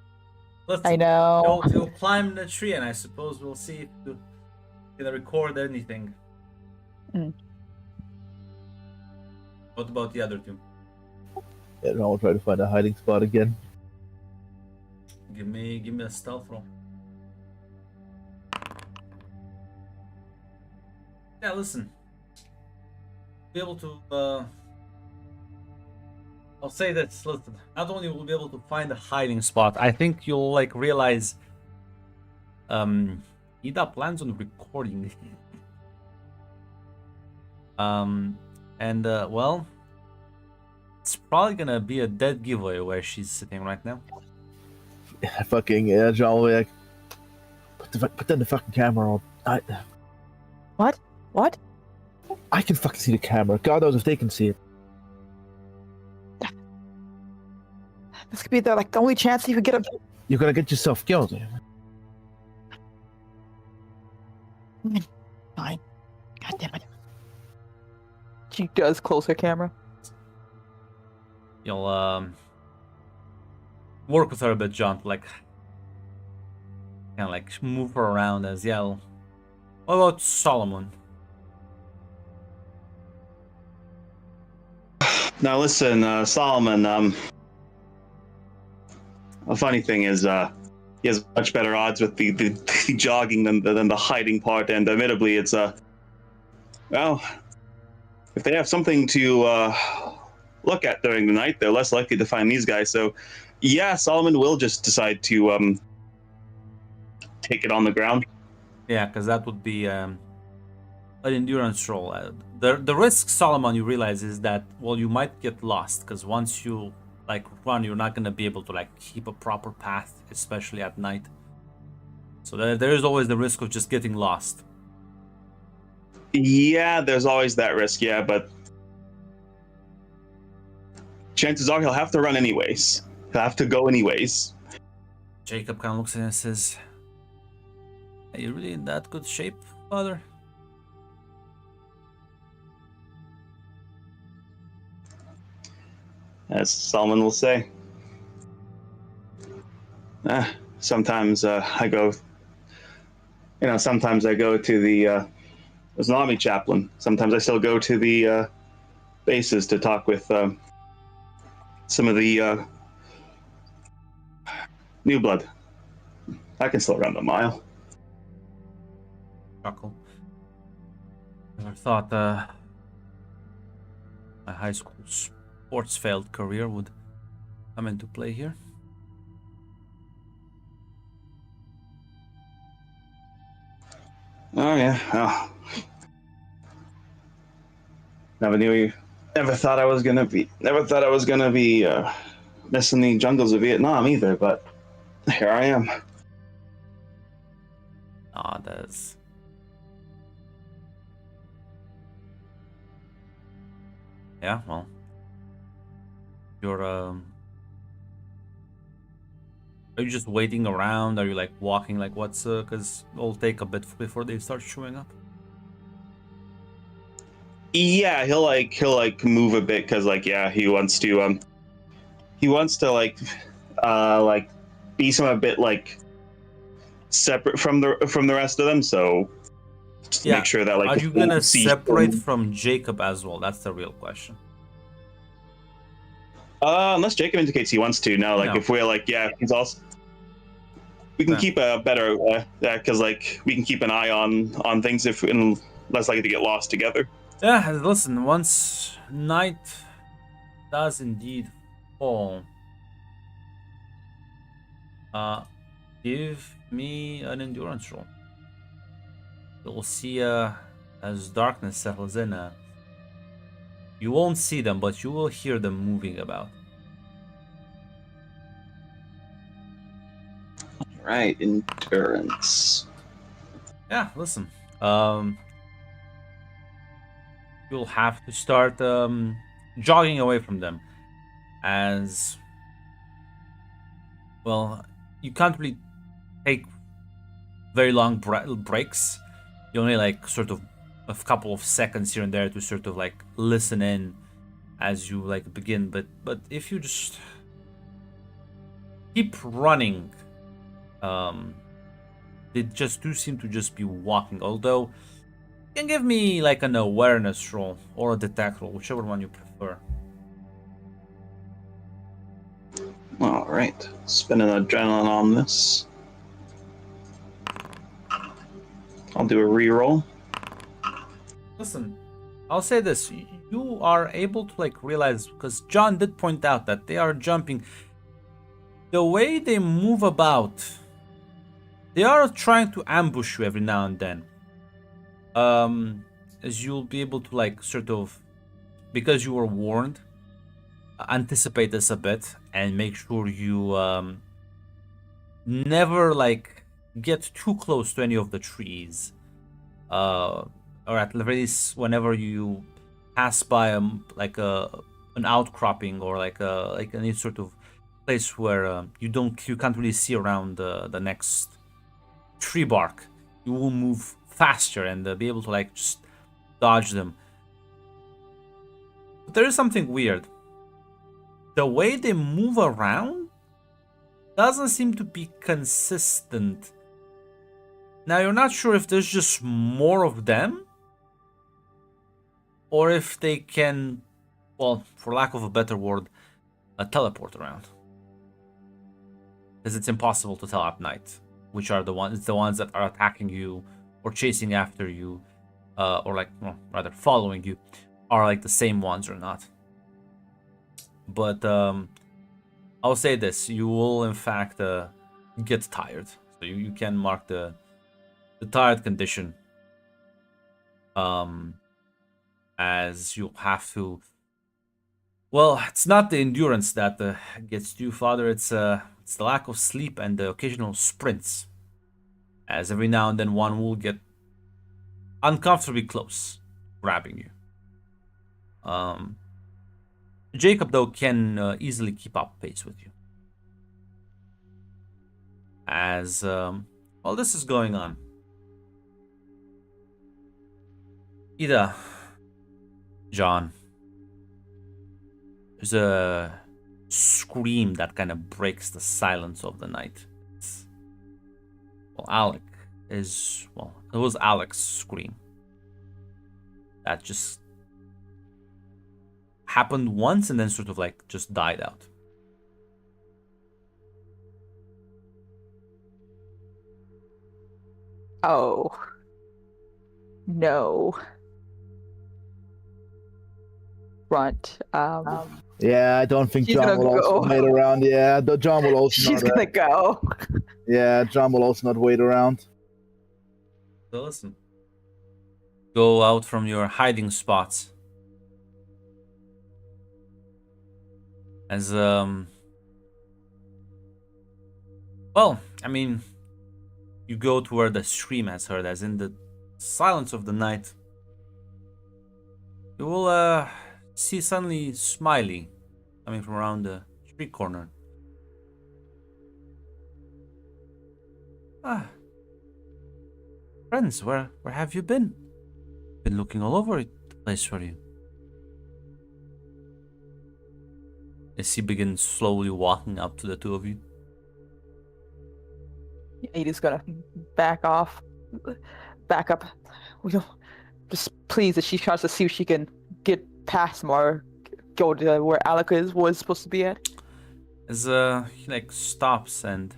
Let's, I know. You'll climb the tree, and I suppose we'll see if you can record anything. What about the other two? Yeah, and I'll try to find a hiding spot again. Give me a stealth roll. Yeah, listen. Be able to. I'll say that. Listen. Not only will we be able to find a hiding spot, I think you'll like realize. Ida plans on recording. Well, it's probably gonna be a dead giveaway where she's sitting right now. Yeah, fucking John will be like, put in the fucking camera on. What? I can fucking see the camera. God knows if they can see it. This could be the only chance you could get a. You're gonna get yourself killed. Fine. God damn it. She does close her camera. You'll work with her a bit, John. Kind of move her around as yell. What about Solomon? Now listen, Solomon. The funny thing is, he has much better odds with the jogging than the hiding part, and admittedly, it's well, if they have something to look at during the night, they're less likely to find these guys. So, yeah, Solomon will just decide to take it on the ground. Yeah, because that would be an endurance roll. The risk, Solomon, you realize is that, well, you might get lost because once you like run, you're not gonna be able to like keep a proper path, especially at night. So there is always the risk of just getting lost. Yeah, there's always that risk. Yeah, but chances are he'll have to run anyways. He'll have to go anyways. Jacob kind of looks at him and says, "Are you really in that good shape, father?" As Solomon will say. Sometimes I go, sometimes I go to the, as an army chaplain, sometimes I still go to the bases to talk with some of the new blood. I can still run the mile. Chuckle. Never thought my high school sports failed career would come into play here. Oh yeah. Oh. Never thought I was gonna be missing the jungles of Vietnam either, but here I am. Ah, that's... Yeah, well... You're, Are you just waiting around? Are you, like, walking? Like, what's, because it'll take a bit before they start showing up. Yeah, he'll move a bit because he wants to be a bit like separate from the rest of them. So just Yeah. make sure that Are you gonna separate from Jacob as well? That's the real question. Unless Jacob indicates he wants to. No, No. if we're he's also. We can Yeah. keep a better because we can keep an eye on things if and less likely to get lost together. Yeah, listen, once night does indeed fall, give me an endurance roll. You'll see as darkness settles in, you won't see them, but you will hear them moving about. Right, endurance. Yeah, listen. You'll have to start jogging away from them, as well. You can't really take very long breaks. You only like sort of a couple of seconds here and there to sort of like listen in as you like begin. But if you just keep running, they just do seem to just be walking. Although you can give me like an awareness roll or a detect roll, whichever one you prefer. All right, spending adrenaline on this. I'll do a reroll. Listen, I'll say this. You are able to like realize, because John did point out that they are jumping. The way they move about, they are trying to ambush you every now and then. As you'll be able to like sort of, because you were warned, anticipate this a bit and make sure you never like get too close to any of the trees, or at least whenever you pass by an outcropping or like any sort of place where you can't really see around the next tree bark. You will move faster and be able to like just dodge them. But there is something weird. The way they move around doesn't seem to be consistent. Now, you're not sure if there's just more of them, or if they can, well, for lack of a better word, teleport around. Because it's impossible to tell at night which are the ones that are attacking you or chasing after you, or like, well, rather following you, are like the same ones or not. But I'll say this: you will in fact get tired. So you can mark the tired condition as you have to. Well, it's not the endurance that gets to you, Father. It's the lack of sleep and the occasional sprints. As every now and then one will get uncomfortably close, grabbing you. Jacob, though, can easily keep up pace with you. As while this is going on, Ida, John, there's a scream that kind of breaks the silence of the night. It was Alec's scream. That just happened once and then sort of like just died out. Oh. No. Grunt. Yeah, I don't think She's John gonna will also go. wait around. Yeah, John will also She's not. gonna go. Yeah, John will also not wait around. So listen. Go out from your hiding spots. As well, I mean, you go to where the scream has heard, as in the silence of the night. You will see suddenly Smiley coming from around the street corner. Ah, friends, where have you been? Been looking all over the place for you. As he begins slowly walking up to the two of you. Ada's gonna back off, back up. We don't just please that she tries to see if she can get past him or go to where Alec was supposed to be at. As he like stops and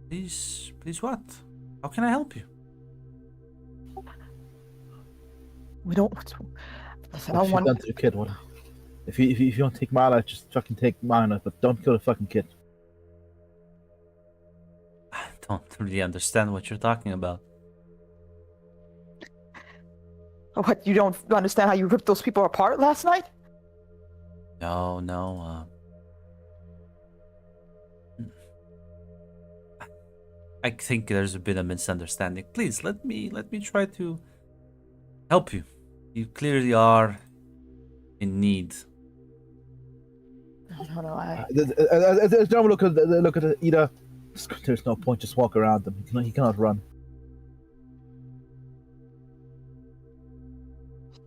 please what? How can I help you? We don't. Listen, I What don't have you want. done to the kid? What? If you don't take my life, just fucking take mine, but don't kill the fucking kid. I don't really understand what you're talking about. What, you don't understand how you ripped those people apart last night? No. I think there's been a misunderstanding. Please let me try to help you. You clearly are in need. No. John will look at Ida. There's no point. Just walk around him. He cannot run.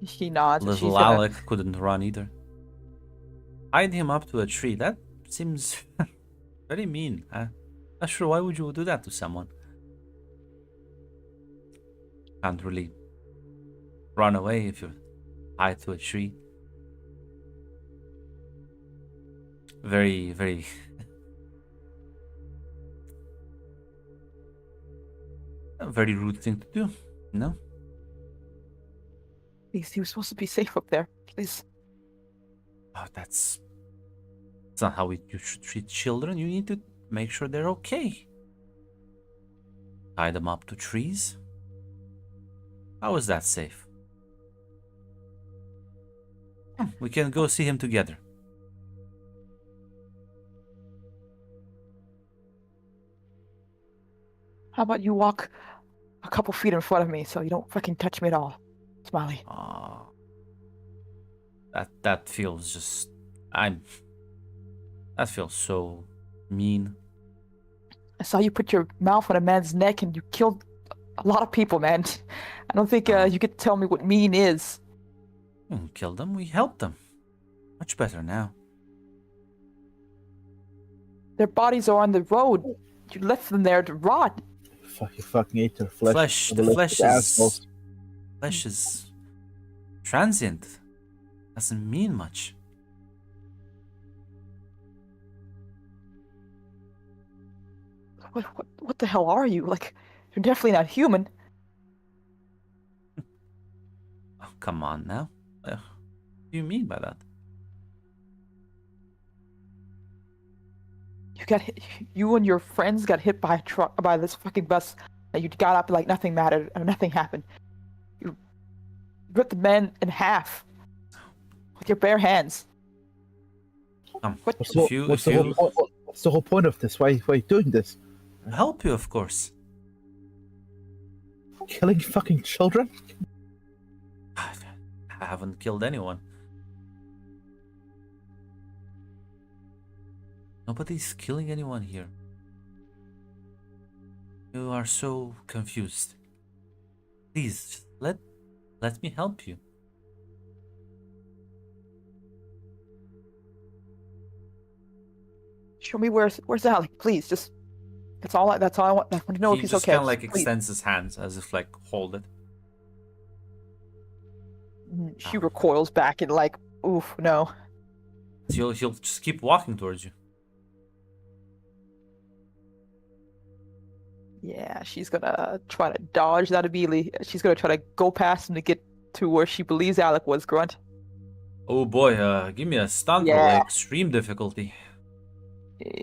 She nods. And she's Little gonna, Alec couldn't run either. Tied him up to a tree. That seems very mean. Not sure why would you do that to someone. Can't really run away if you're tied to a tree. Very, very a very rude thing to do, no? he was supposed to be safe up there. Please. Oh, that's not how you should treat children. You need to make sure they're okay. Tie them up to trees? How is that safe? We can go see him together. How about you walk a couple feet in front of me so you don't fucking touch me at all, Smiley? That feels just that feels so mean. I saw you put your mouth on a man's neck and you killed a lot of people, man. I don't think you get to tell me what mean is. We didn't kill them, we helped them. Much better now. Their bodies are on the road. You left them there to rot. You fucking ate their flesh. The flesh is transient. Doesn't mean much. What the hell are you? Like, you're definitely not human. Oh, come on now. What do you mean by that? you and your friends got hit by a truck by this fucking bus, and you got up like nothing mattered and nothing happened. You ripped the man in half with your bare hands. What? What's, If you, what's, if the you whole, what's the whole point of this? Why are you doing this? help you, of course. Killing fucking children? I haven't killed anyone. Nobody's killing anyone here. You are so confused. Please, just let me help you. Show me where's Alec, please. Just that's all I want. I want to know if He he's just okay. kind of like Please. extends his hands as if like hold it. She recoils back and like, oof, no. So he'll just keep walking towards you. Yeah, she's gonna try to dodge that immediately. She's gonna try to go past him to get to where she believes Alec was, Grunt. Oh boy, give me a stunt roll, Yeah. extreme difficulty.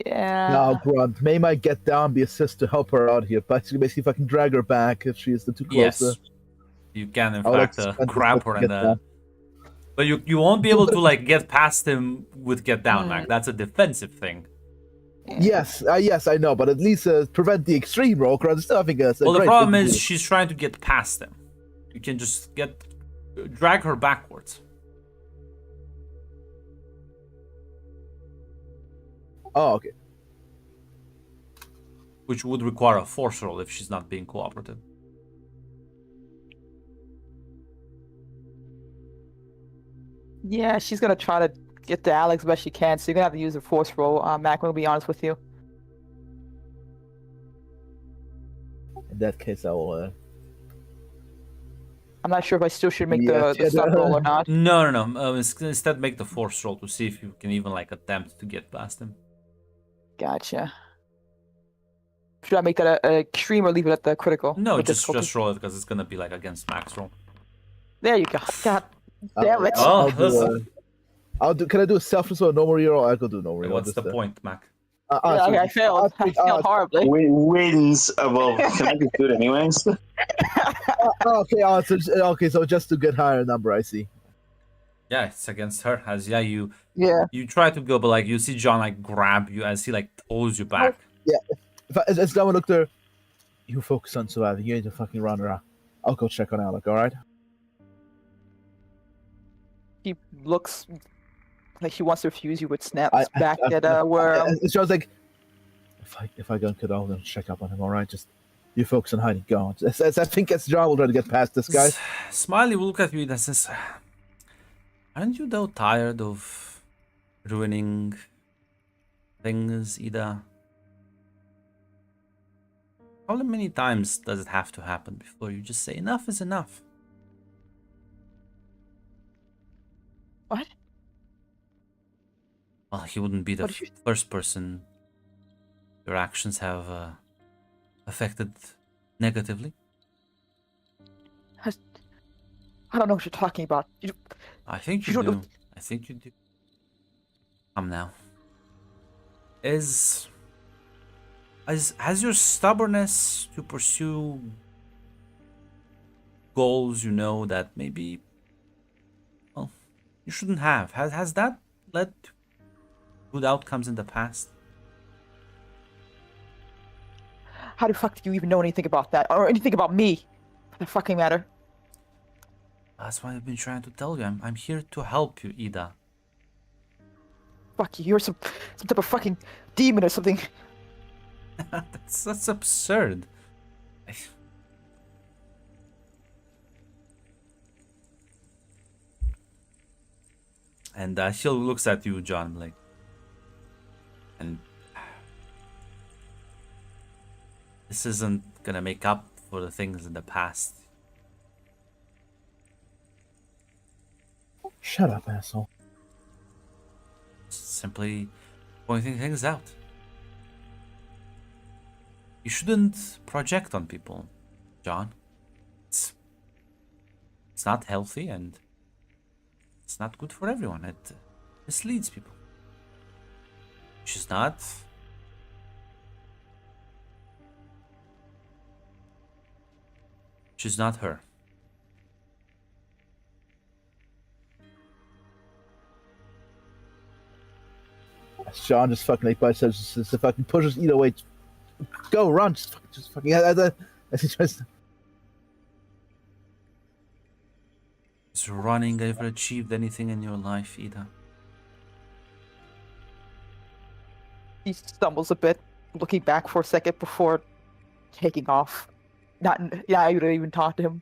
Yeah. Now, Grunt, may I get down, be assist to help her out here? Basically, if I can drag her back if she is too close. Yes, you can in I would fact expect this grab to her get and down. but you won't be able to like get past him with get down, Mac. That's a defensive thing. Yes, I know, but at least prevent the extreme roll. Grunt, still having a Well, the great problem thing to is do. she's trying to get past him. You can just drag her backwards. Oh, okay. Which would require a force roll if she's not being cooperative. Yeah, she's gonna try to get to Alex best she can, so you're gonna have to use a force roll. Mac, I'm gonna be honest with you. In that case, I will. I'm not sure if I still should make Yeah, the stunt roll or not. No. Instead, make the force roll to see if you can even like attempt to get past him. Gotcha. Should I make that a extreme or leave it at the critical? No, with just difficulty? roll it because it's gonna be like against max roll. There you go. God damn it. Oh, I'll do. Can I do a selfless or no more hero? I could do no more. Wait, what's the point, Mac? Yeah, okay, I failed. I failed horribly. Wins. Well, can I just do it anyways? Okay, so just to get higher number, I see. Yeah, it's against her. As you Yeah. try to go, but like you see John like grab you as he like pulls you back. As Gavin looked there, you focus on surviving. You need to fucking run around. I'll go check on Alec. All right. She looks like she wants to refuse you, but snaps back at where. So I was like, if I go and I'll go check up on him. All right, just you focus on hiding. Go on. As I think as John will try to get past this guy. Smiley will look at you and says, "Aren't you though tired of ruining things, Ida? How many times does it have to happen before you just say enough is enough?" What? Well, he wouldn't be the What did you- first person your actions have affected negatively. I don't know what you're talking about. I think you You do. don't- I think you do. Come now. Has your stubbornness to pursue goals you know that maybe, well, you shouldn't have, has that led to good outcomes in the past? How the fuck do you even know anything about that, or anything about me, for the fucking matter? That's why I've been trying to tell you. I'm here to help you, Ida. Fuck you. You're some type of fucking demon or something. That's absurd. And she looks at you, John, like, and this isn't gonna make up for the things in the past. Shut up, asshole. Simply pointing things out. You shouldn't project on people, John. It's not healthy and it's not good for everyone. It misleads people. She's not which is not her. Sean just fucking like biceps, just fucking pushes either way. Go, run, just fucking. As he tries to. Is running ever achieved anything in your life, Ida? He stumbles a bit, looking back for a second before taking off. Not even talk to him.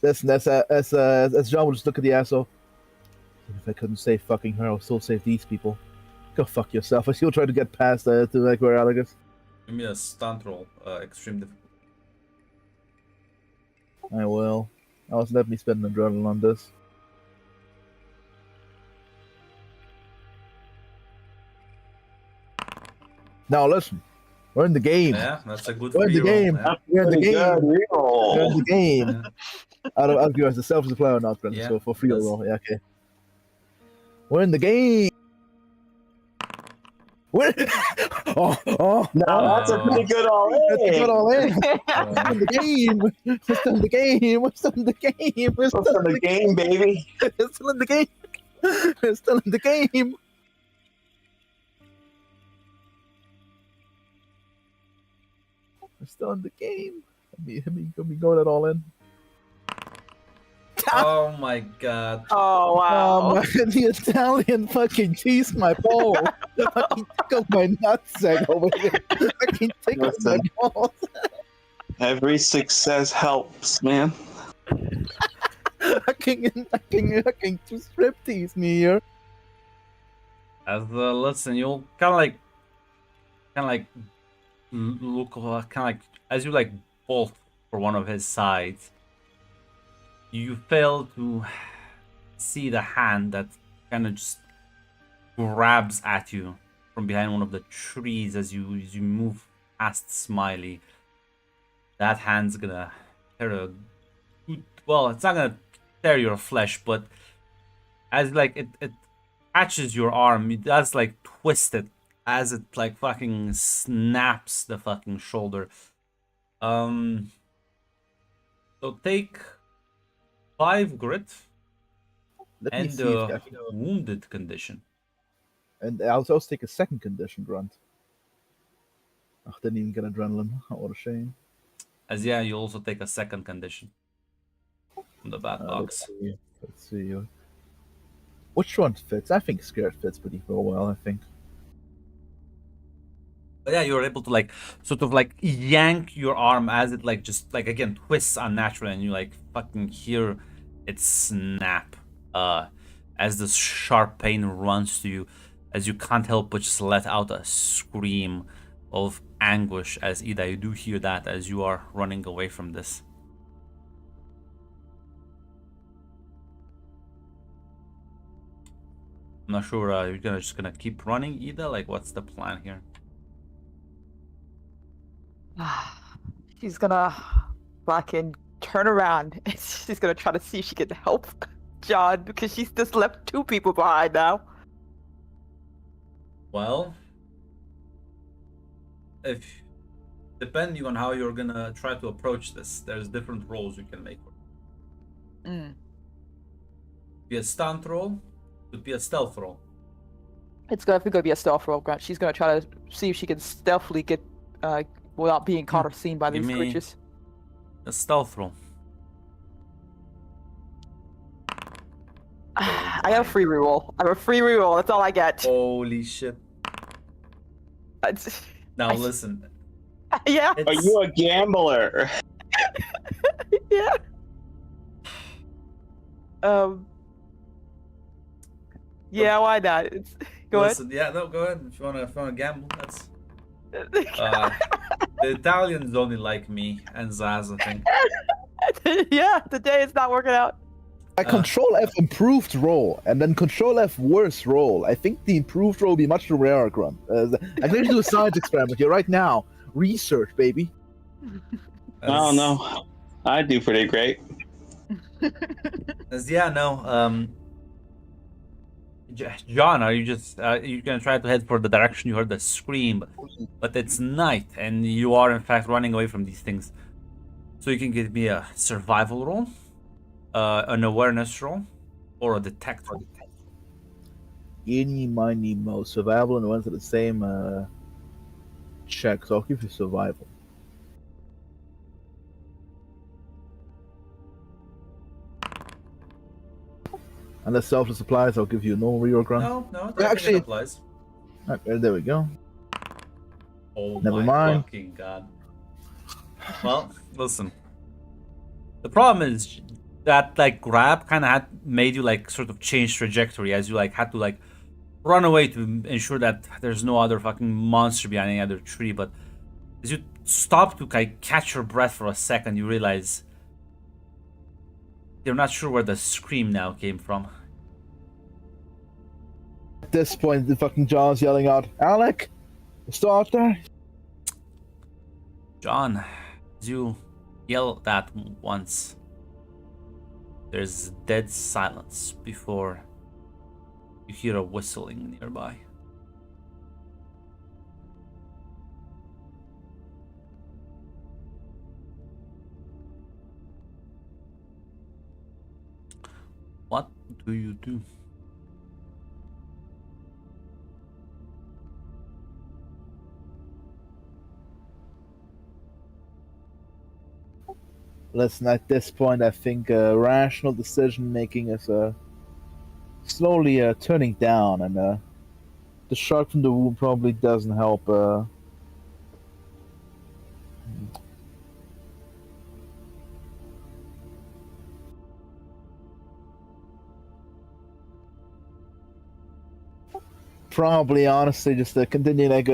Listen, as John will just look at the asshole. If I couldn't save fucking her, I'll still save these people. Go fuck yourself. I still try to get past to like where Alec is. Give me a stunt roll, extreme difficulty. I will. Let me spend an adrenaline on this. Now listen, we're in the game. Yeah, that's a good We're in the reroll, game. yeah. We're in the Pretty game. good We're in reroll. the game. Out of the self-supply or not, Brendan? Yeah, So for free yes. roll, yeah, okay. We're in the game. We're oh, Now that's a pretty good all that's a good all in. Uh, We're in the game. We're still in the game. We're still in the game. We're still What's in in the the game, baby? We're still in the game. We're still in the game. We're still in the game. Let me go that all in. oh my god. Oh wow! The Italian fucking cheese my ball. Fucking tickled my nutsack over here. Fucking tickled my Listen. balls. Every success helps, man. Fucking to striptease me here. As listen, you'll kind of like look, kind of like as you like bolt for one of his sides. You fail to see the hand that kind of just grabs at you from behind one of the trees as you move past Smiley. That hand's gonna tear a good, well, it's not gonna tear your flesh, but as like it catches your arm, it does like twist it as it like fucking snaps the fucking shoulder. So take 5 grit Let me and see if I can, wounded condition. and I'll also take a second condition, Grunt. Oh, didn't even get adrenaline. Oh, what a shame. As yeah, you also take a second condition from the bat box. Let's see. Which one fits? I think Scared fits pretty well, I think. But yeah, you're able to like sort of like yank your arm as it like just like again twists unnaturally, and you like fucking hear it snap as this sharp pain runs to you, as you can't help but just let out a scream of anguish. As Ida, you do hear that as you are running away from this. I'm not sure. You're just gonna keep running, Ida. Like, what's the plan here? She's gonna fucking turn around and she's gonna try to see if she can help John because she's just left 2 people behind now. Well, if depending on how you're gonna try to approach this, there's different rolls you can make. Be a stunt roll, could be a stealth roll. It's definitely gonna be a stealth roll, Grant. She's gonna try to see if she can stealthily get without being caught or seen by Give these me- creatures. A stealth roll. I got a free reroll. I have a free reroll. That's all I get. Holy shit! It's- Now I- listen. yeah, Are you a gambler? yeah. Yeah, why not? Go ahead. Listen, yeah, no, go ahead. If you wanna gamble, that's the Italians only like me and Zaz, I think. Yeah, today it's not working out. I Control F improved roll, and then Control F worse roll. I think the improved roll will be much rarer, Grunt. I'm going to do a science experiment here right now. Research, baby. Oh no, I do pretty great. Yeah, no. John, are you just you gonna try to head for the direction you heard the scream, but it's night and you are in fact running away from these things. So you can give me a survival roll, an awareness roll, or a detect roll. Eeny, miny, mo. Survival and ones are the same check, so I'll give you survival. Unless selfless applies, I'll give you a normal reorg run. No, I think Actually- it applies. Okay, there we go. Oh Never my mind. fucking god. Well, listen. The problem is that like grab kind of had made you like sort of change trajectory as you like had to like run away to ensure that there's no other fucking monster behind any other tree. But as you stop to like catch your breath for a second, you realize you're not sure where the scream now came from. At this point, the fucking John's yelling out, Alec, still out there? John, as you yell that once, there's dead silence before you hear a whistling nearby. What do you do? Listen, at this point, I think rational decision making is slowly turning down, and the shock from the wound probably doesn't help. Probably, honestly, just continue like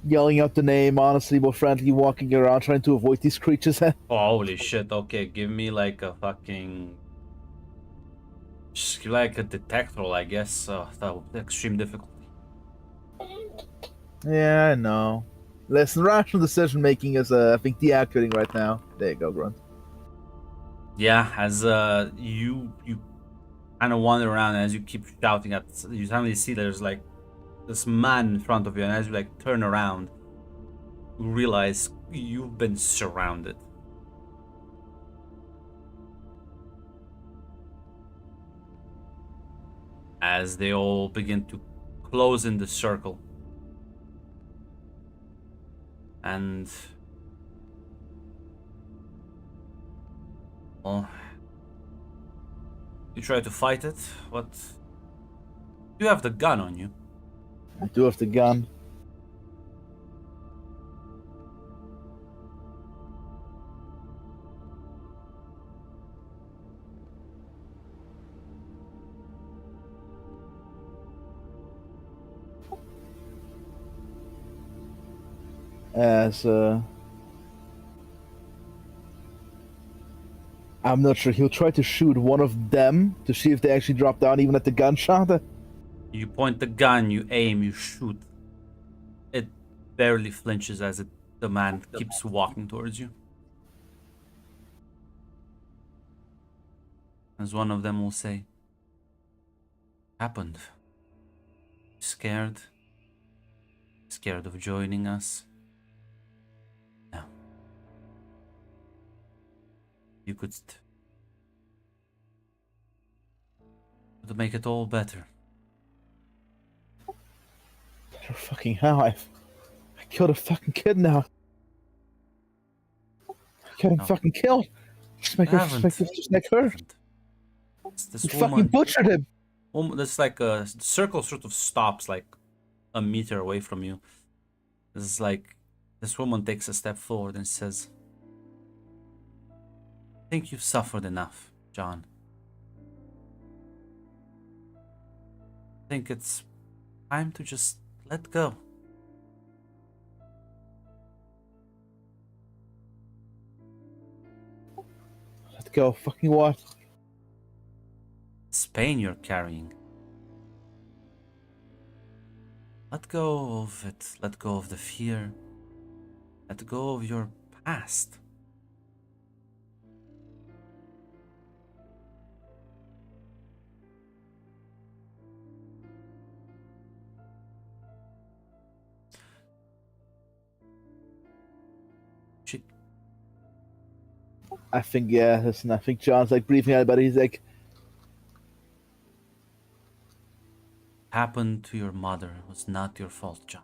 yelling out the name, honestly, more friendly, walking around, trying to avoid these creatures. Oh, holy shit, okay, give me like a fucking... Just give like a detect roll, I guess. That would be extreme difficulty. Yeah, I know. Listen, rational decision making is, I think, deactivating right now. There you go, Grunt. Yeah, as you kind of wander around, and as you keep shouting at, you suddenly see there's like this man in front of you, and as you like turn around, you realize you've been surrounded. As they all begin to close in the circle. And well, you try to fight it. What? You have the gun on you. I do have the gun. As I'm not sure, he'll try to shoot one of them to see if they actually drop down even at the gunshot. You point the gun, you aim, you shoot. It barely flinches as the man keeps walking towards you. As one of them will say, happened. Scared? Scared of joining us? No. You could to make it all better. Better fucking hell, I killed a fucking kid now. I got him No. fucking killed. Just like, Haven't. just like her. It's this You fucking woman. butchered him. This like a circle sort of stops like a meter away from you. This is like this woman takes a step forward and says, I think you've suffered enough, John. I think it's time to just let go. Let go. Fucking what? It's pain you're carrying. Let go of it. Let go of the fear. Let go of your past. I think, yeah, listen, I think John's like breathing out about it. He's like, Happened to your mother was not your fault, John.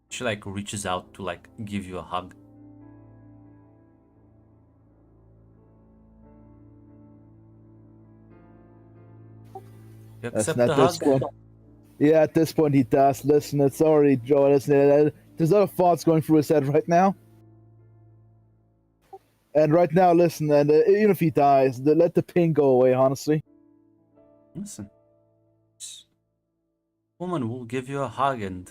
She like reaches out to like give you a hug. You that's accept not the this hug? one. Yeah, at this point he does. Listen, it's already Joe. Listen, there's other thoughts going through his head right now. And right now, listen, and even if he dies, let the pain go away, honestly. Listen. This woman will give you a hug and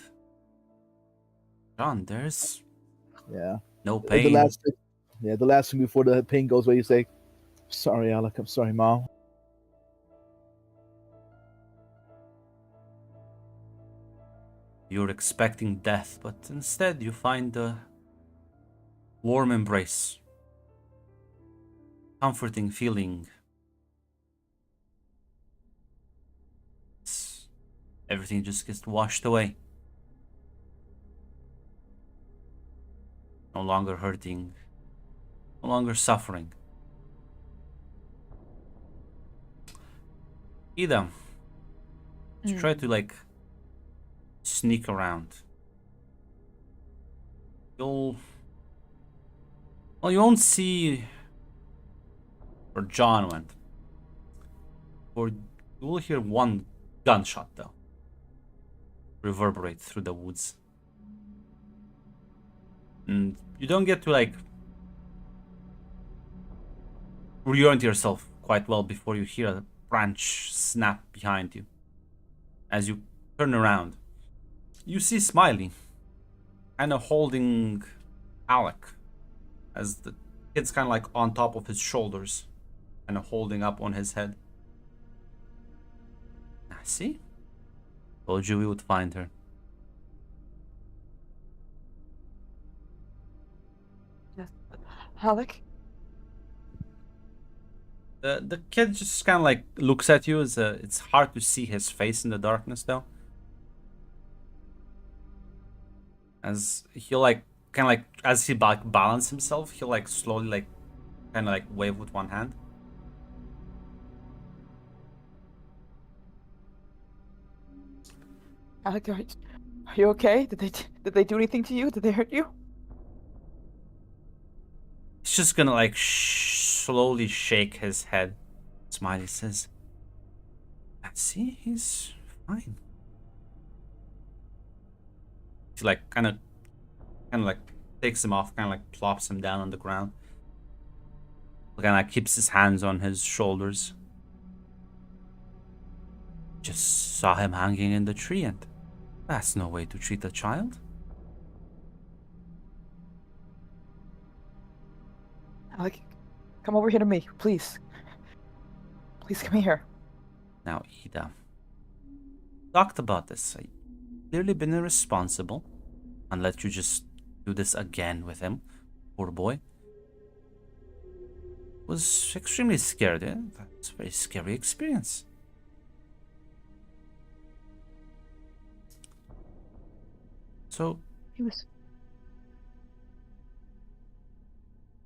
John, there's Yeah. no The pain. last thing, yeah, the last thing before the pain goes away, you say, sorry, Alec, I'm sorry, Mom. You're expecting death, but instead you find a warm embrace. Comforting feeling. Everything just gets washed away. No longer hurting. No longer suffering. Ida, let's try to like sneak around. You won't see where John went. Or you will hear one gunshot though reverberate through the woods. And you don't get to like reorient yourself quite well before you hear a branch snap behind you. As you turn around, you see Smiley kind of holding Alec as the kid's kind of like on top of his shoulders, kind of holding up on his head. See? Told you we would find her. Yes. Alec? The kid just kind of like looks at you. It's hard to see his face in the darkness though. As he'll like kind of like as he balance himself, he'll like slowly like kind of like wave with one hand. Alec, are you okay? Did they do anything to you? Did they hurt you? He's just gonna like slowly shake his head. Smiley says, "See, he's fine." He like kind of like takes him off, kind of like plops him down on the ground. Kind of like keeps his hands on his shoulders. Just saw him hanging in the tree, and that's no way to treat a child. Alec, come over here to me, please. Please come here. Now, Ida, talked about this. I clearly been irresponsible and let you just do this again with him. Poor boy. Was extremely scared. Eh? That's a very scary experience. So, He was.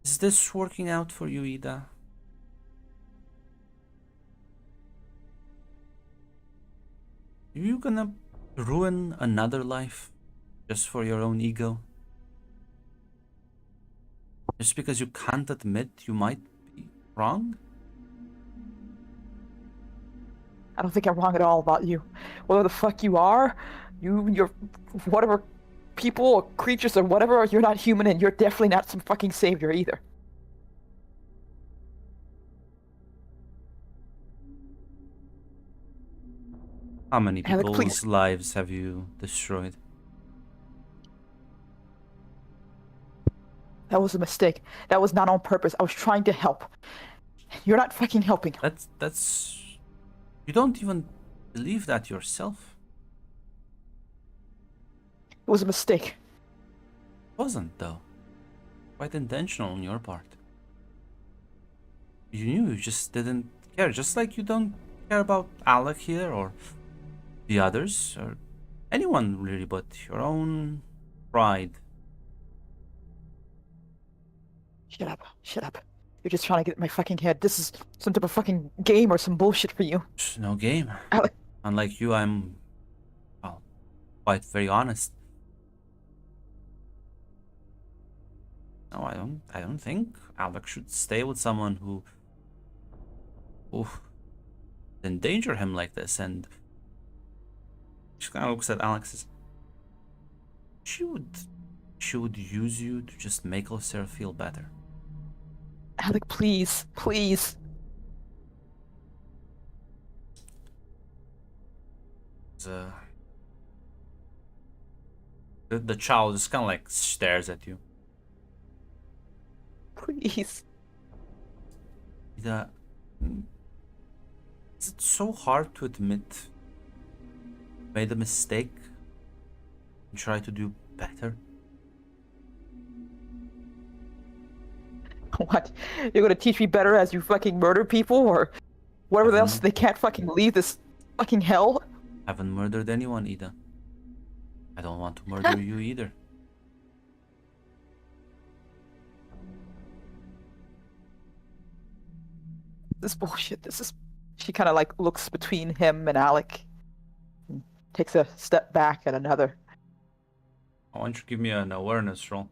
is this working out for you, Ida? Are you gonna ruin another life just for your own ego? Just because you can't admit you might be wrong? I don't think I'm wrong at all about you. Whatever the fuck you are, you're whatever people or creatures or whatever, you're not human and you're definitely not some fucking savior either. How many Alec, people's please. lives have you destroyed? That was a mistake. That was not on purpose. I was trying to help. You're not fucking helping. That's... You don't even believe that yourself. It was a mistake. Wasn't, though. Quite intentional on your part. You knew, you just didn't care. Just like you don't care about Alec here, or the others, or anyone really, but your own pride. Shut up. Shut up. You're just trying to get in my fucking head. This is some type of fucking game or some bullshit for you. It's no game. Alec. Unlike you, I'm, well, quite very honest. No, I don't think Alex should stay with someone who endanger him like this. And she kind of looks at Alex and says, she would use you to just make Lucera feel better. Alec, please. Please. The child just kind of like stares at you. Please. Is it so hard to admit you made a mistake and try to do better? What? You're gonna teach me better as you fucking murder people or whatever else they can't fucking leave this fucking hell? Haven't murdered anyone, Ida. I don't want to murder you either. This bullshit. This is. She kind of like looks between him and Alec, and takes a step back at another. Why don't you give me an awareness roll?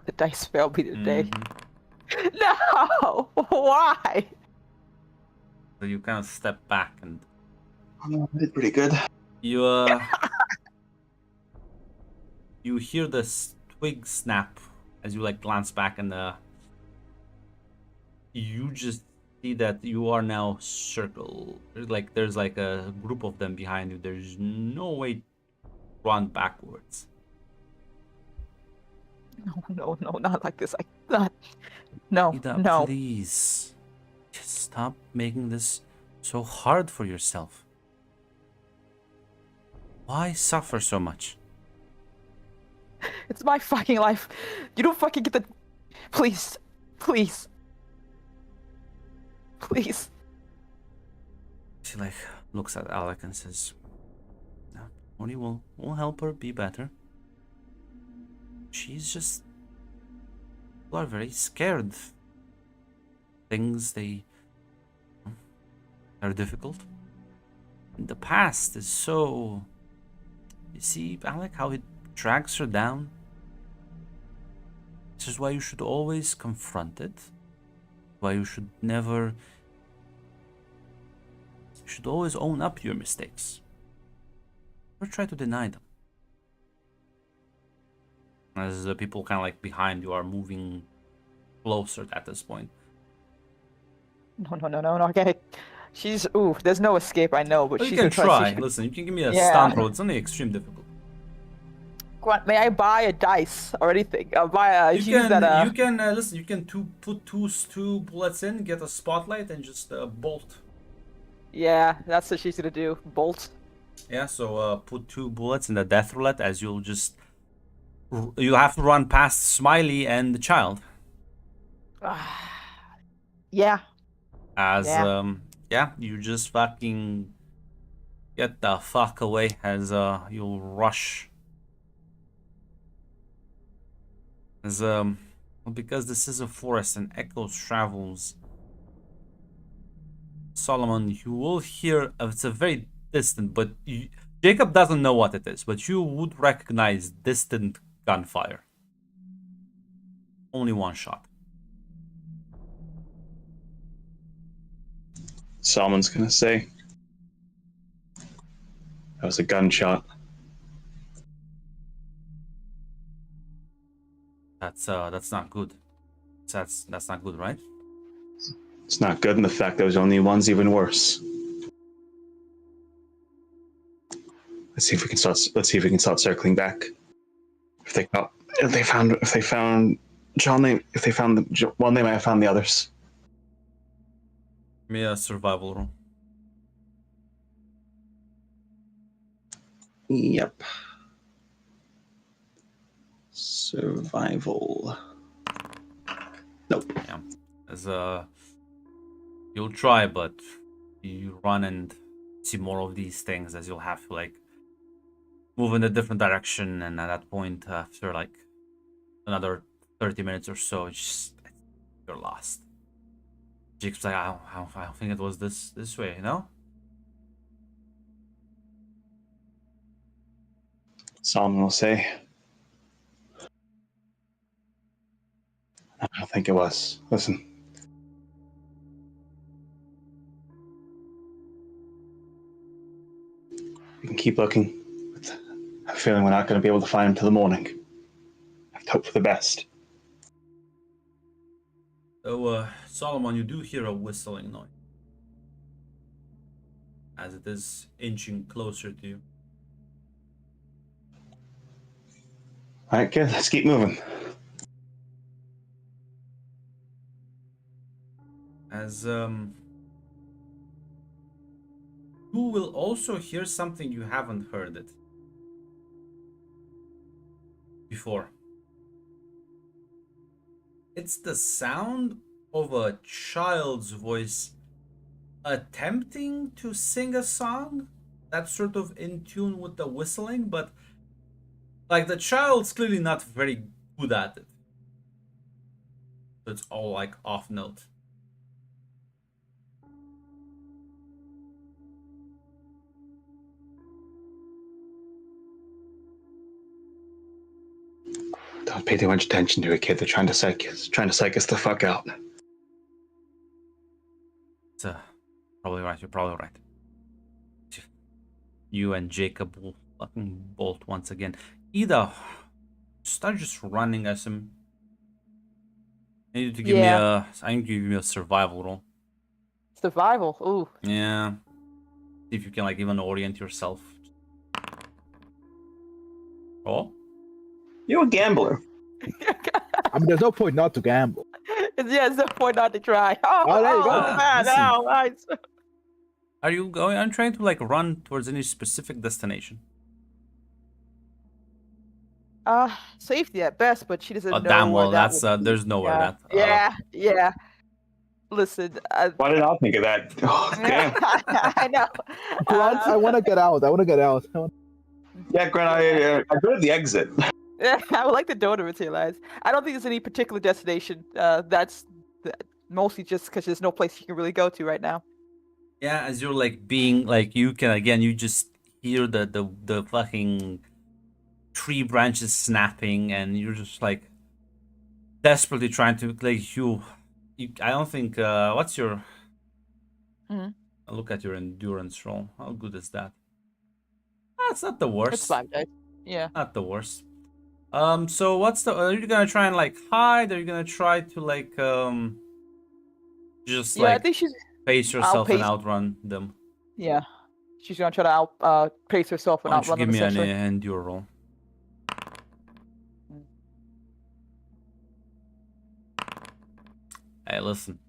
The dice failed me today. Mhm. No! Why? So you kind of step back and I did pretty good. you you hear this twig snap as you like glance back, and you just see that you are now circled. Like there's like a group of them behind you. There's no way to run backwards. No, not like this. No, Ida, no. please. Just stop making this so hard for yourself. Why suffer so much? It's my fucking life. You don't fucking get the. Please. Please. Please. She like looks at Alec and says, "No, Tony will help her be better. She's just, people are very scared. Things they are difficult. And the past is so. You see, Alec, how it drags her down. This is why you should always confront it. Why you should never. You should always own up to your mistakes. Never try to deny them. As the people kind of like behind you are moving closer at this point. No. Okay. She's. Ooh, there's no escape, I know, but Well, she's you can gonna try. try. Listen, you can give me a Yeah. stunt roll. It's only extreme difficult. May I buy a dice or anything? Buy a. You use can, that, you can listen. You can put two bullets in, get a spotlight, and just bolt. Yeah, that's what she's gonna do. Bolt. Yeah. So put 2 bullets in the death roulette, as you'll just. You have to run past Smiley and the child. Yeah. As Yeah. yeah, you just fucking get the fuck away as you'll rush. As well, because this is a forest and echoes travels. Solomon, you will hear. It's a very distant, but Jacob doesn't know what it is, but you would recognize distant gunfire. Only one shot. Solomon's gonna say, that was a gunshot. That's not good. That's not good, right? It's not good, and the fact that was only one's even worse. Let's see if we can start circling back. If they found John, if they found one, they might have found the others. Give me a survival roll. Yep. Survival. Nope. Yeah. As you'll try, but you run and see more of these things as you'll have to like move in a different direction, and at that point, after like another 30 minutes or so, it's just you're lost. Jacob's like, I don't think it was this way, you know? Solomon will say, I don't think it was. Listen. We can keep looking. But I have a feeling we're not going to be able to find him till the morning. I have to hope for the best. So, Solomon, you do hear a whistling noise as it is inching closer to you. All right, kid, let's keep moving. As you will also hear something you haven't heard it before. It's the sound of a child's voice attempting to sing a song that's sort of in tune with the whistling, but like the child's clearly not very good at it. So it's all like off note. Don't pay too much attention to it, kid. They're trying to psych us the fuck out. It's probably right. You're probably right. You and Jacob will fucking bolt once again. Ida, start just running at him. I need you to give me a. I need you to give me a survival roll. Survival. Ooh. Yeah. See if you can like even orient yourself. Oh. You're a gambler. I mean, there's no point not to gamble. Yeah, it's no point not to try. Oh, there you go. Man, Listen. ow, nice. Are you going? I'm trying to like run towards any specific destination. Safety at best, but she doesn't Oh know damn! where Well, that that's would be. there's nowhere Yeah, that. yeah. Listen, Why did I think of that? Oh, damn. I know. I want to get out. Yeah, Grant, I go to the exit. I would like the door to materialize. I don't think there's any particular destination. That's mostly just because there's no place you can really go to right now. Yeah, as you're like being like you can again, you just hear the fucking tree branches snapping, and you're just like desperately trying to like you I don't think what's your Mhm. I'll look at your endurance roll. How good is that? That's not the worst. It's 5 days. Yeah. Not the worst. So what's the are you gonna try and like hide? Are you gonna try to like just Yeah, I like think she's. pace yourself and outpace- outrun them? Yeah. She's gonna try to pace herself and Why don't you outrun give them me an essentially. endure roll? Hey, listen.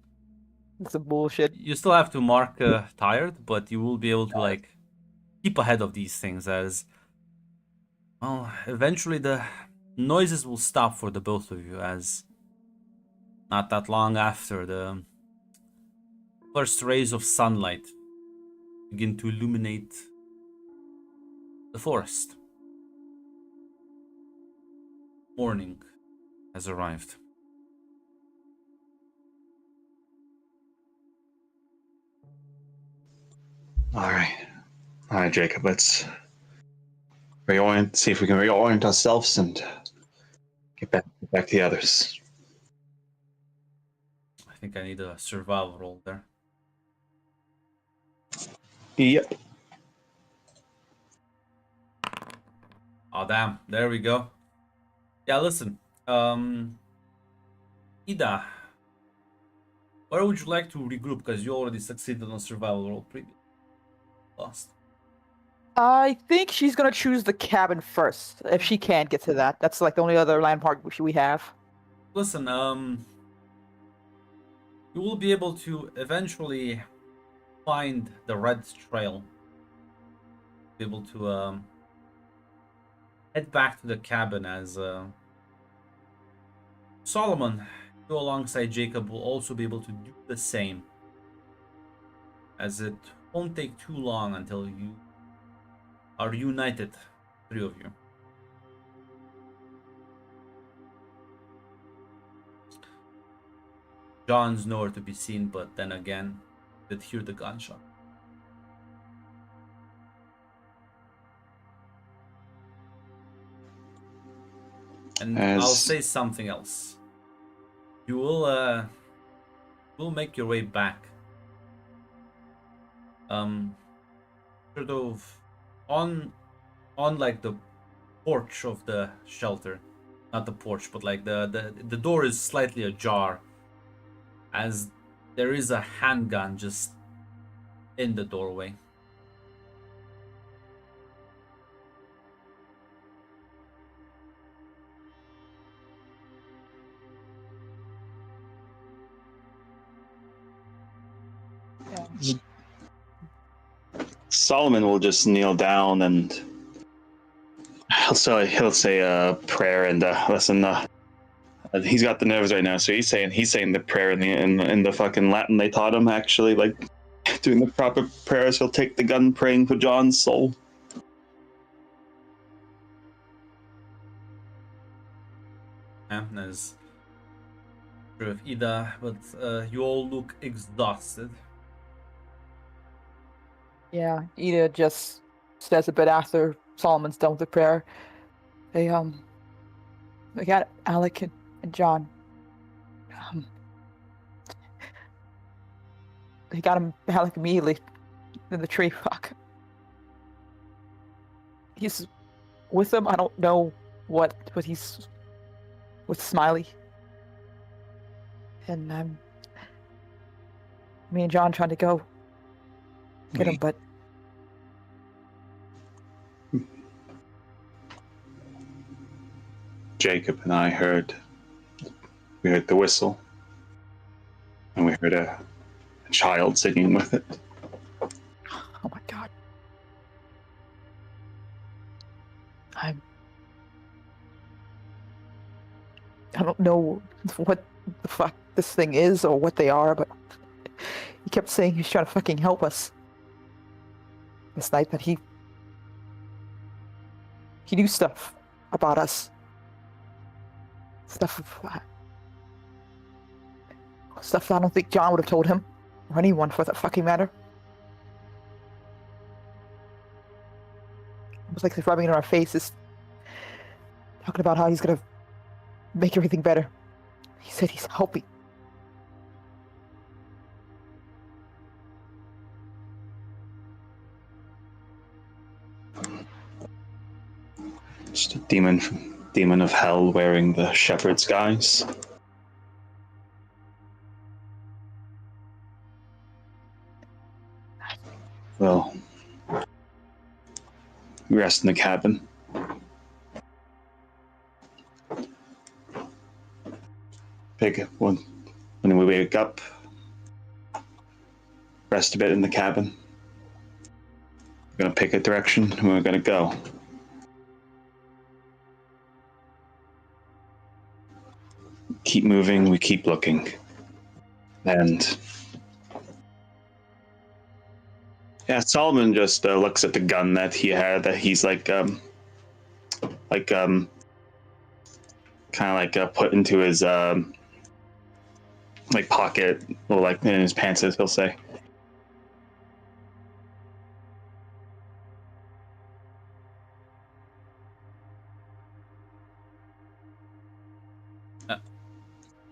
It's some bullshit. You still have to mark tired, but you will be able to like keep ahead of these things as well. Eventually, the noises will stop for the both of you, as not that long after the first rays of sunlight begin to illuminate the forest. Morning has arrived. All right, Jacob. Let's reorient. See if we can reorient ourselves and get back to the others. I think I need a survival roll there. Yep. Oh damn! There we go. Yeah, listen. Ida, where would you like to regroup? Because you already succeeded on survival roll previously. Lost. I think she's gonna choose the cabin first if she can't get to that. That's like the only other landmark we have. Listen, you will be able to eventually find the red trail. Be able to head back to the cabin as Solomon, you alongside Jacob, will also be able to do the same. As it won't take too long until you are united, three of you. John's nowhere to be seen, but then again, did hear the gunshot. And I'll say something else. You will make your way back. Sort of on like the porch of the shelter. Not the porch, but like the door is slightly ajar, as there is a handgun just in the doorway. Yeah. Solomon will just kneel down and he'll say a prayer and listen. He's got the nerves right now, so he's saying the prayer in the fucking Latin they taught him. Actually, like doing the proper prayers. He'll take the gun, praying for John's soul. Yeah, as sort of Ida, but you all look exhausted. Yeah, Ida just says a bit after Solomon's done with the prayer. They got Alec and John. They got him Alec immediately in the tree. Fuck. He's with them. I don't know what he's with Smiley. And me and John trying to go get him, but Jacob and I heard the whistle, and we heard a child singing with it. oh my god. I don't know what the fuck this thing is or what they are, but he kept saying he's trying to fucking help us. This night that he knew stuff about us. Stuff that I don't think John would have told him, or anyone for that fucking matter. It was like he's rubbing it in our faces, talking about how he's gonna make everything better. He said he's helping. Just a demon of hell wearing the shepherd's guise. Well, we rest in the cabin. When we wake up, rest a bit in the cabin. We're gonna pick a direction and we're gonna go. Keep moving, we keep looking. And yeah, Solomon just looks at the gun that he had, that he's kind of like put into his like pocket, or like in his pants, as he'll say.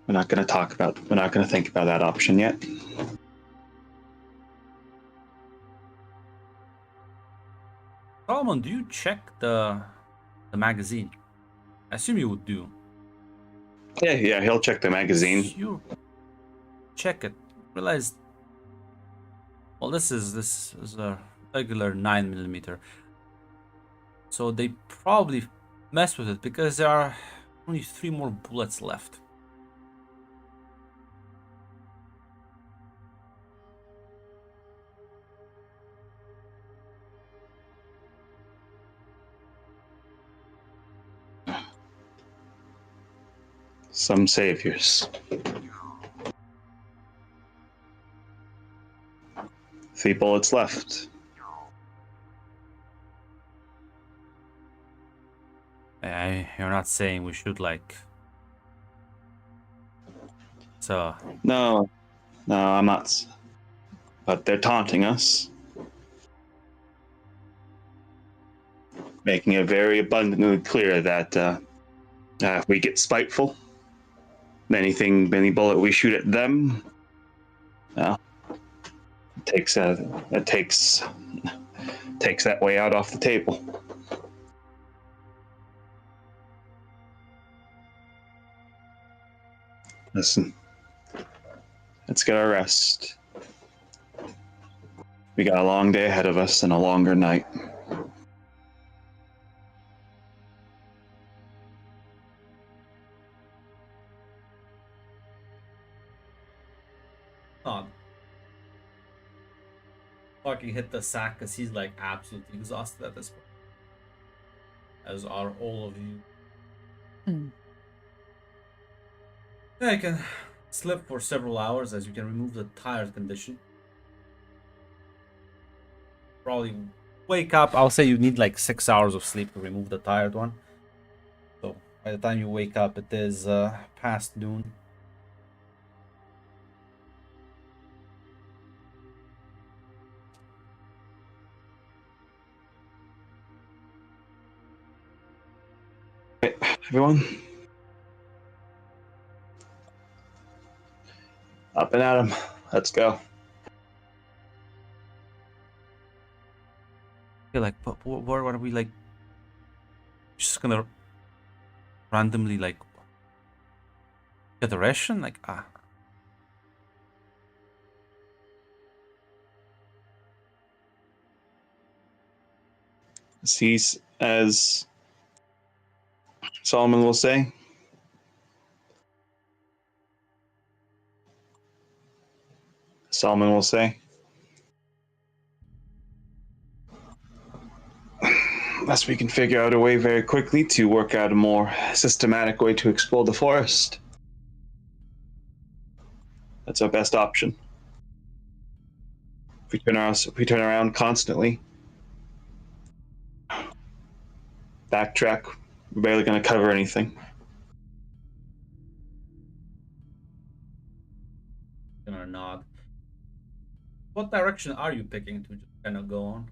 We're not going to think about that option yet. Solomon, do you check the magazine? I assume you would do. Yeah, he'll check the magazine. You check it. Realize. Well, this is a regular 9mm. So they probably messed with it because there are only 3 more bullets left. Some saviors. 3 bullets left. You're not saying we should, like, So, No, no, I'm not. But they're taunting us, making it very abundantly clear that if we get spiteful, any bullet we shoot at them, it takes that way out off the table. Listen, let's get our rest. We got a long day ahead of us and a longer night. Nod. Fucking hit the sack because he's like absolutely exhausted at this point. As are all of you. Yeah, you can sleep for several hours as you can remove the tired condition. Probably wake up. I'll say you need like 6 hours of sleep to remove the tired one. So by the time you wake up, it is past noon. Right, everyone, up and at 'em. Let's go. Yeah, like, but what are we like? Just gonna randomly like get a ration? Like, Cease, as Solomon will say. Solomon will say. Unless we can figure out a way very quickly to work out a more systematic way to explore the forest. That's our best option. If we turn around constantly, backtrack, we're barely going to cover anything. gonna nod. What direction are you picking to just kind of go on?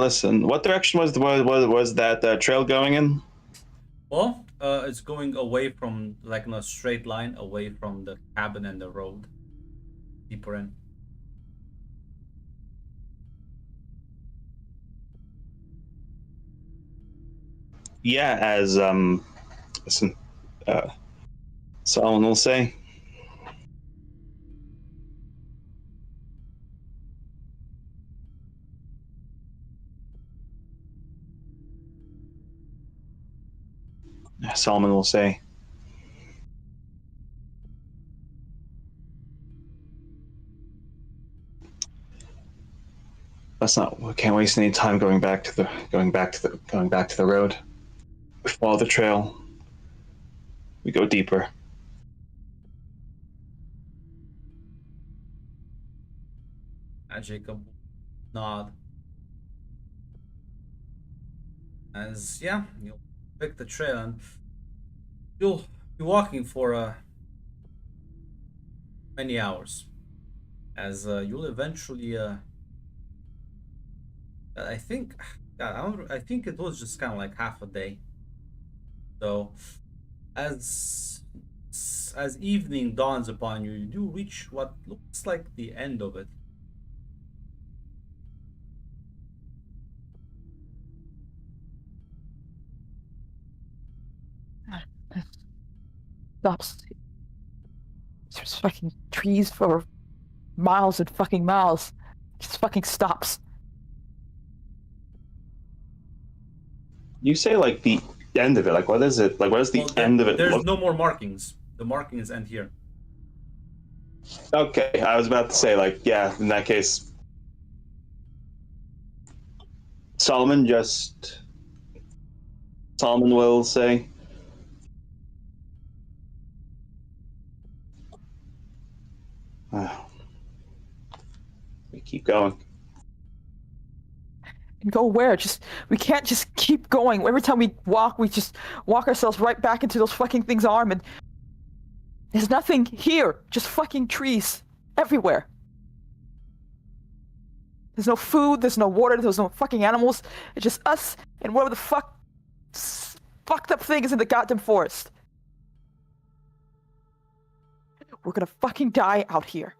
Listen, what direction was that trail going in? Well, it's going away from like in a straight line away from the cabin and the road, deeper in. Yeah, as listen, Solomon will say. Solomon will say. We can't waste any time going back to the road. We follow the trail. We go deeper. And Jacob nod. As yeah, you'll pick the trail and you'll be walking for many hours. As you'll eventually I think I think it was just kind of like half a day. So as evening dawns upon you, you do reach what looks like the end of it. Stops. There's fucking trees for miles and fucking miles. Just fucking stops. You say like the end of it. Like what is it? Like what is the Well, end of it? There's no more markings. The markings end here. Okay, I was about to say like yeah. In that case, Solomon will say. We keep going. And go where? We can't just keep going. Every time we just walk ourselves right back into those fucking things' arm, and there's nothing here. Just fucking trees everywhere. There's no food, there's no water, there's no fucking animals. It's just us and whatever the fucked up thing is in the goddamn forest. We're gonna fucking die out here.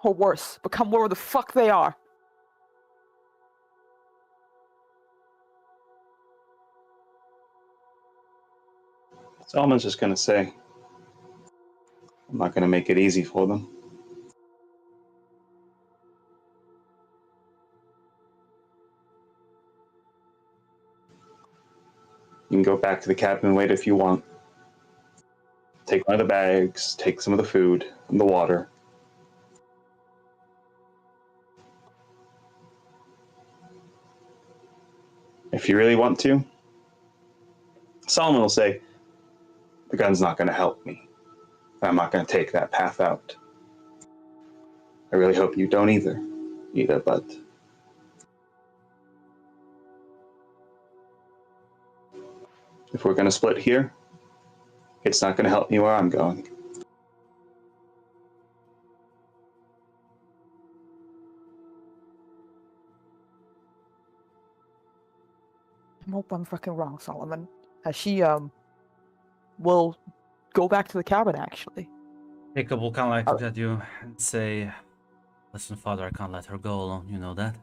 Or worse, become whatever the fuck they are. Solomon's just gonna say, I'm not gonna make it easy for them. You can go back to the cabin and wait if you want. Take one of the bags, take some of the food and the water. If you really want to, Solomon will say, the gun's not going to help me. I'm not going to take that path out. I really hope you don't either, but if we're going to split here, it's not going to help me where I'm going. I hope I'm fucking wrong, Solomon. She will go back to the cabin, actually. Jacob will kind of like look at you and say, listen, Father, I can't let her go alone. You know that?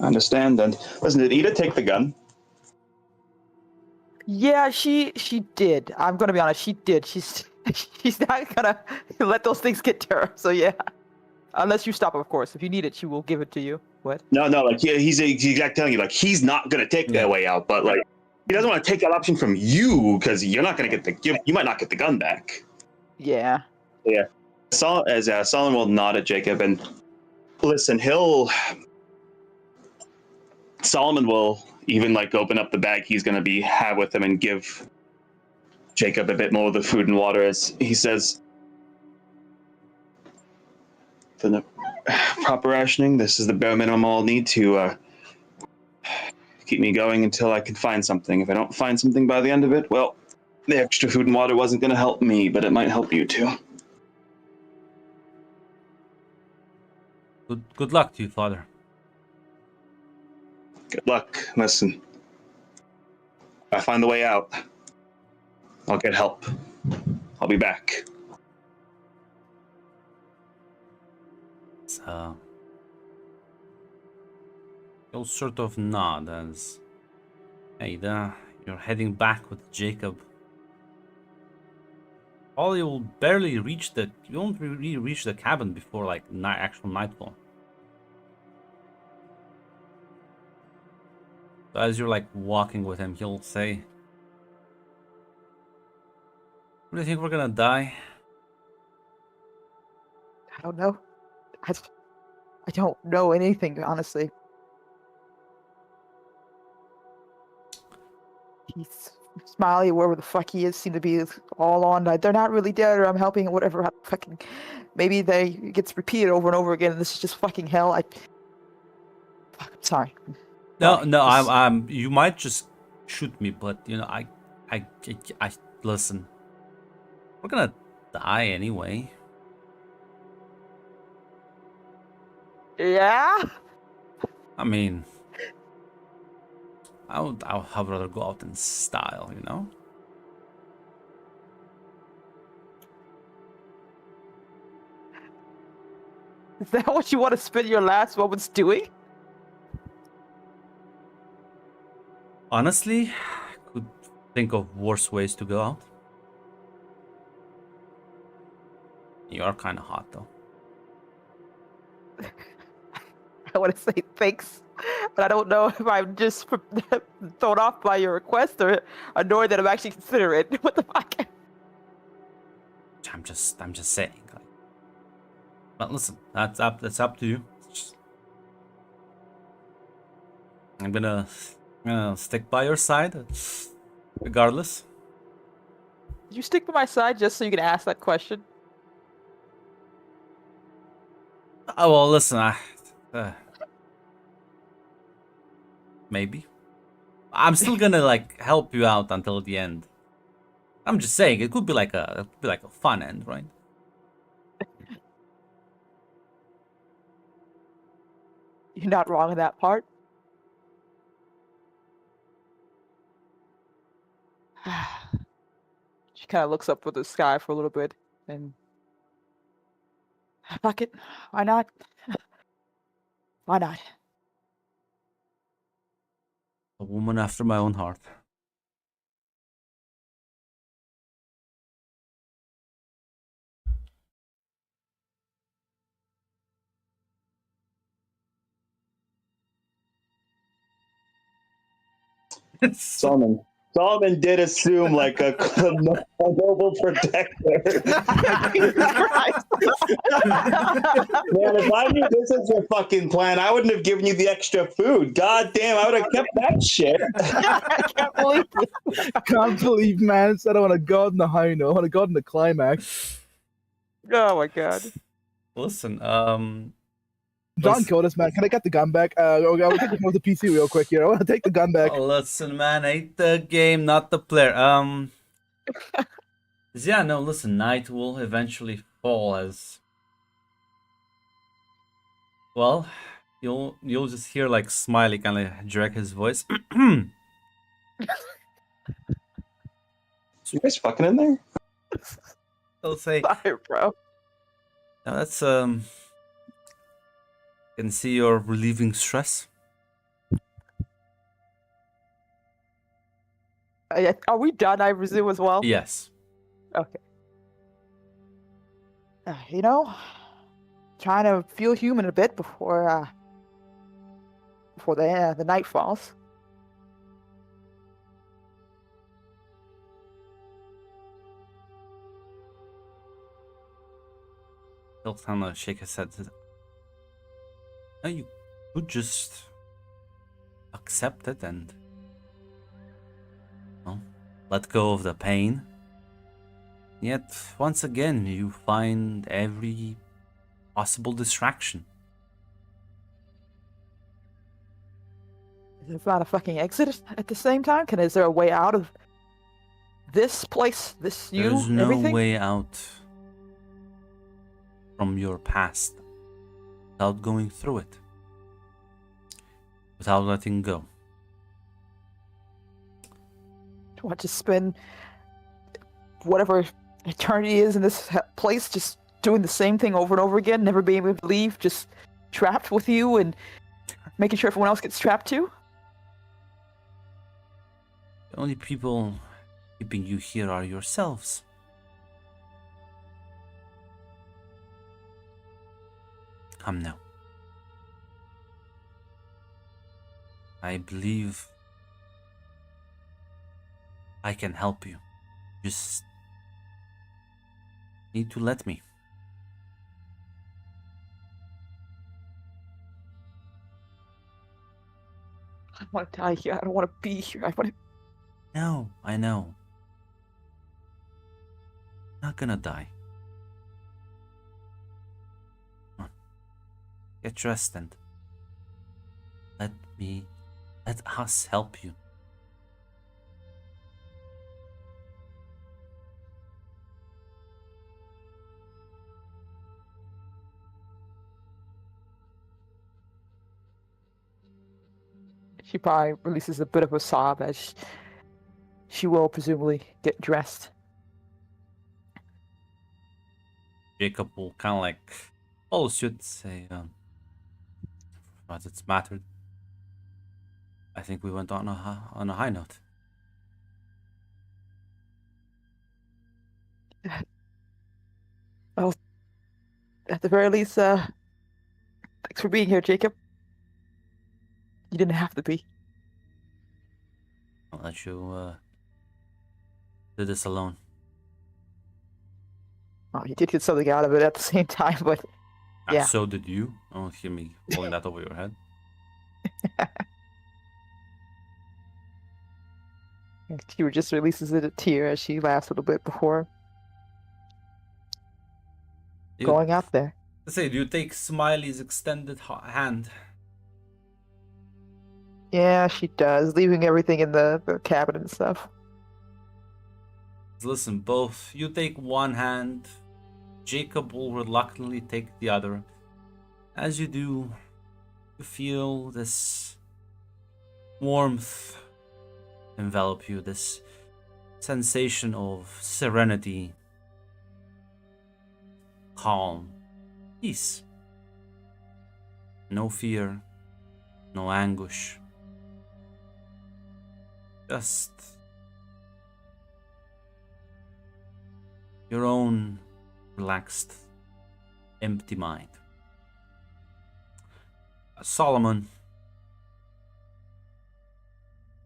I understand. And listen, did Ida take the gun? Yeah, she did. I'm gonna be honest, she did. She's not gonna let those things get to her. So yeah, unless you stop, of course. If you need it, she will give it to you. What? No, like yeah, he's exactly telling you, like he's not gonna take that way out, but like he doesn't want to take that option from you because you're not gonna get you might not get the gun back. Yeah. Yeah. Solomon will nod at Jacob and listen. Solomon will even like open up the bag he's gonna have with him and give Jacob a bit more of the food and water as he says, the proper rationing. This is the bare minimum I'll need to keep me going until I can find something. If I don't find something by the end of it, well, the extra food and water wasn't going to help me, but it might help you too. Good luck to you, Father. Good luck. Listen, if I find the way out, I'll get help. I'll be back. So you'll sort of nod as, hey, you're heading back with Jacob. Probably will barely reach you won't really reach the cabin before like actual nightfall. So as you're like walking with him, he'll say, "Do you think we're gonna die?" I don't know. I don't know anything, honestly. He's Smiley, wherever the fuck he is, seem to be all on. They're not really dead, or I'm helping, or whatever. Fucking, maybe it gets repeated over and over again. And this is just fucking hell. Fuck, I'm sorry. No, Sorry. no, This- I'm. You might just shoot me, but you know, I listen. We're gonna die anyway. Yeah. I mean, I'll rather go out in style, you know. Is that what you want to spend your last moments doing? Honestly, I could think of worse ways to go out. You are kind of hot, though. I want to say thanks, but I don't know if I'm just thrown off by your request or annoyed that I'm actually considering it. What the fuck? I'm just saying. Like, but listen, that's up to you. I'm gonna stick by your side, regardless. Did you stick by my side just so you can ask that question? Oh well, listen. Maybe I'm still gonna like help you out until the end. I'm just saying it could be like a fun end, right? You're not wrong in that part. She kind of looks up at the sky for a little bit and fuck it. Why not? Why not? A woman after my own heart. Solomon did assume like a noble protector. Jesus Christ. Man, if I knew this was your fucking plan, I wouldn't have given you the extra food. God damn, I would have kept that shit. I can't believe it. Can't believe, man. Said I want a god in the high note. I want a god in the climax. Oh my god. Listen, John Listen- killed us, man. Can I get the gun back? I'll take the PC real quick here. I want to take the gun back. listen, man, ain't the game, not the player. Yeah, no, listen, night will eventually fall as well. You'll just hear like Smiley kind of direct his voice. You guys fucking in there? He'll say, Sorry, bro. "Now that's can see you're relieving stress." Are we done, I presume, as well? Yes. Okay. You know, trying to feel human a bit before the night falls. He'll kind of shake his head. No, you could just accept it and let go of the pain. Yet, once again, you find every possible distraction. Is there not a fucking exit at the same time? Is there a way out of this place, There's no everything? way out from your past without going through it, without letting go. What, just spend whatever eternity is in this place just doing the same thing over and over again, never being able to leave, just trapped with you and making sure everyone else gets trapped too? The only people keeping you here are yourselves. Come now. I believe I can help you. Just need to let me. I want to die here. I don't want to be here. I want to. No, I know. Not gonna die. Come on. Get dressed and let us help you. She probably releases a bit of a sob as she will presumably get dressed. Jacob will kind of like follow suit, say, what it's mattered. I think we went on a high note. Well, at the very least, thanks for being here, Jacob. You didn't have to be. I'll let you do this alone. Oh, you did get something out of it at the same time, but And yeah. so did you. Don't hear me pulling that over your head. She just releases a tear as she laughs a little bit before You, going out there. Let's say, do you take Smiley's extended hand? Yeah, she does, leaving everything in the cabin and stuff. Listen, both. You take one hand, Jacob will reluctantly take the other. As you do, you feel this warmth envelop you, this sensation of serenity, calm, peace. No fear, no anguish. Just your own relaxed, empty mind. Solomon,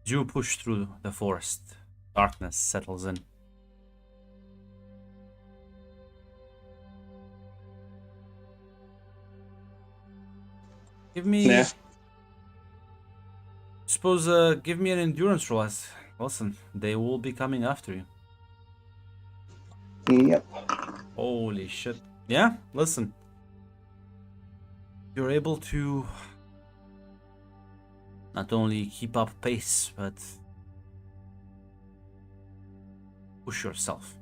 as you push through the forest, darkness settles in. Give me, Yeah. give me an endurance roll. Listen, they will be coming after you. Yep. Holy shit. Yeah, listen. You're able to not only keep up pace, but push yourself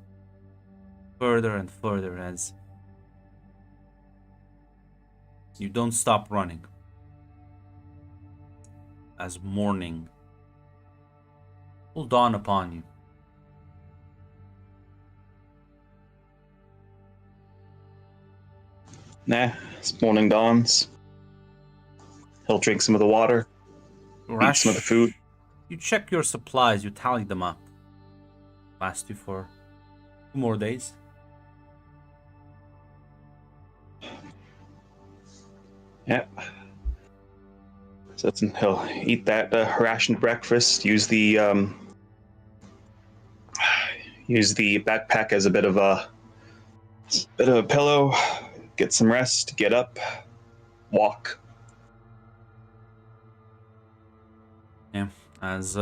further and further as you don't stop running. As morning will dawn upon you. Nah, as morning dawns, he'll drink some of the water, eat some of the food. You check your supplies, you tally them up. Last you for 2 more days. Yep. So he'll eat that rationed breakfast. Use the backpack as a bit of a pillow. Get some rest. Get up. Walk. Yeah, as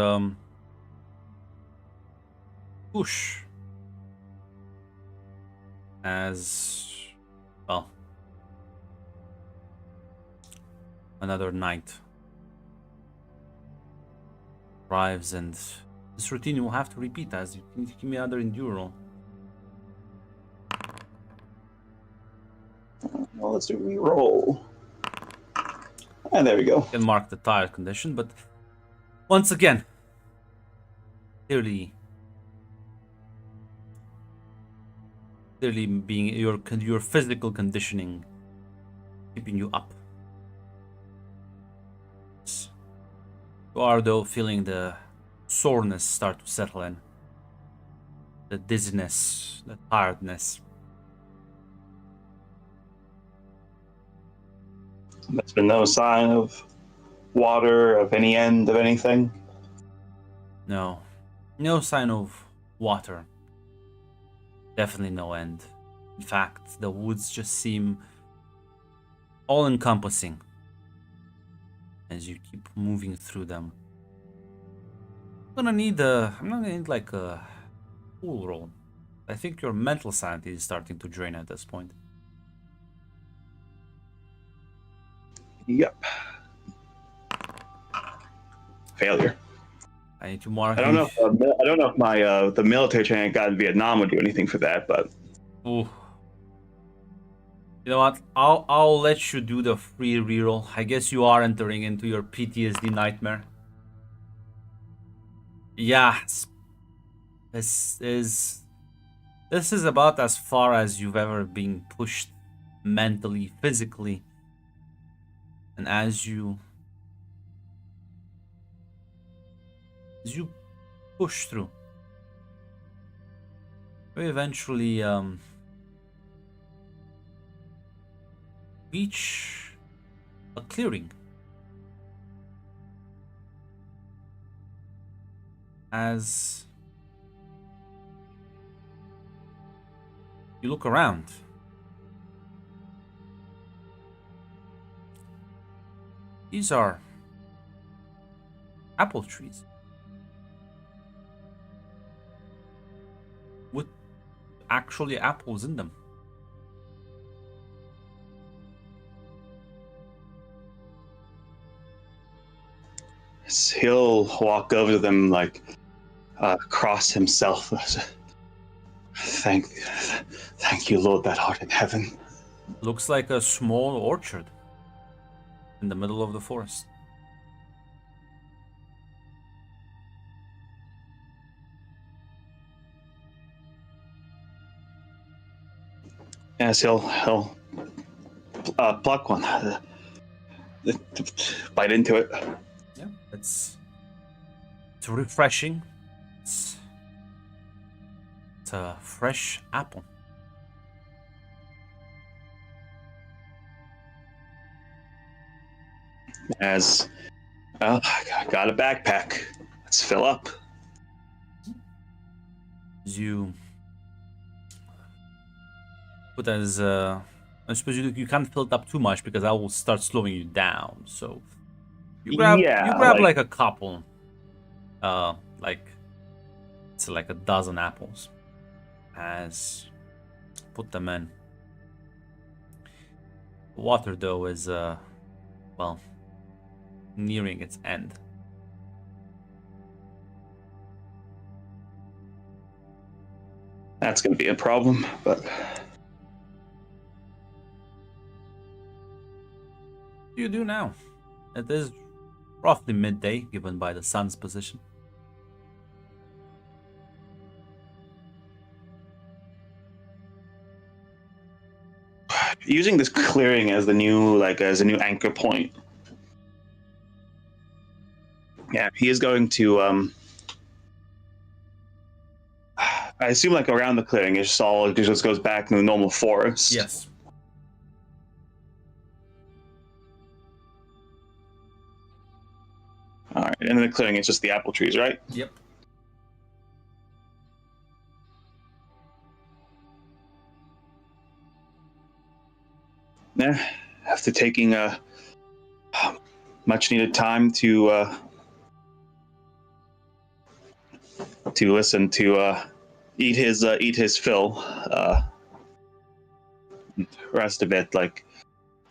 push as well. Another night arrives, and this routine you will have to repeat. As you need to give me another enduro. Well, let's do reroll. And there we go. Can mark the tired condition, but once again, clearly being your physical conditioning keeping you up. You are though feeling the soreness start to settle in, the dizziness, the tiredness. There's been no sign of water, of any end, of anything. No sign of water. Definitely no end. In fact, the woods just seem all-encompassing as you keep moving through them. I'm not gonna need like a cool roll. I think your mental sanity is starting to drain at this point. Yep. Failure. I need to mark. I don't know. I don't know if my the military training I got in Vietnam would do anything for that, but Ooh. You know what? I'll let you do the free reroll. I guess you are entering into your PTSD nightmare. Yeah, this is about as far as you've ever been pushed mentally, physically, and as you push through, you eventually reach a clearing. As you look around, these are apple trees with actually apples in them. He'll walk over to them, like, cross himself. Thank you, Lord that art in heaven. Looks like a small orchard in the middle of the forest. Yes, he'll pluck one, bite into it. Yeah, it's refreshing. It's a fresh apple. As well, I got a backpack. Let's fill up. You put as I suppose you can't fill it up too much because I will start slowing you down. So you grab like a couple, like it's like a dozen apples, as put them in. Water though is well, nearing its end. That's going to be a problem, but What do you do now? It is roughly midday, given by the sun's position. using this clearing as a new anchor point. Yeah, he is going to. I assume like around the clearing, it just goes back to the normal forest. Yes. All right, and in the clearing, it's just the apple trees, right? Yep. Yeah, after taking a much-needed time to listen to eat his fill, rest a bit. Like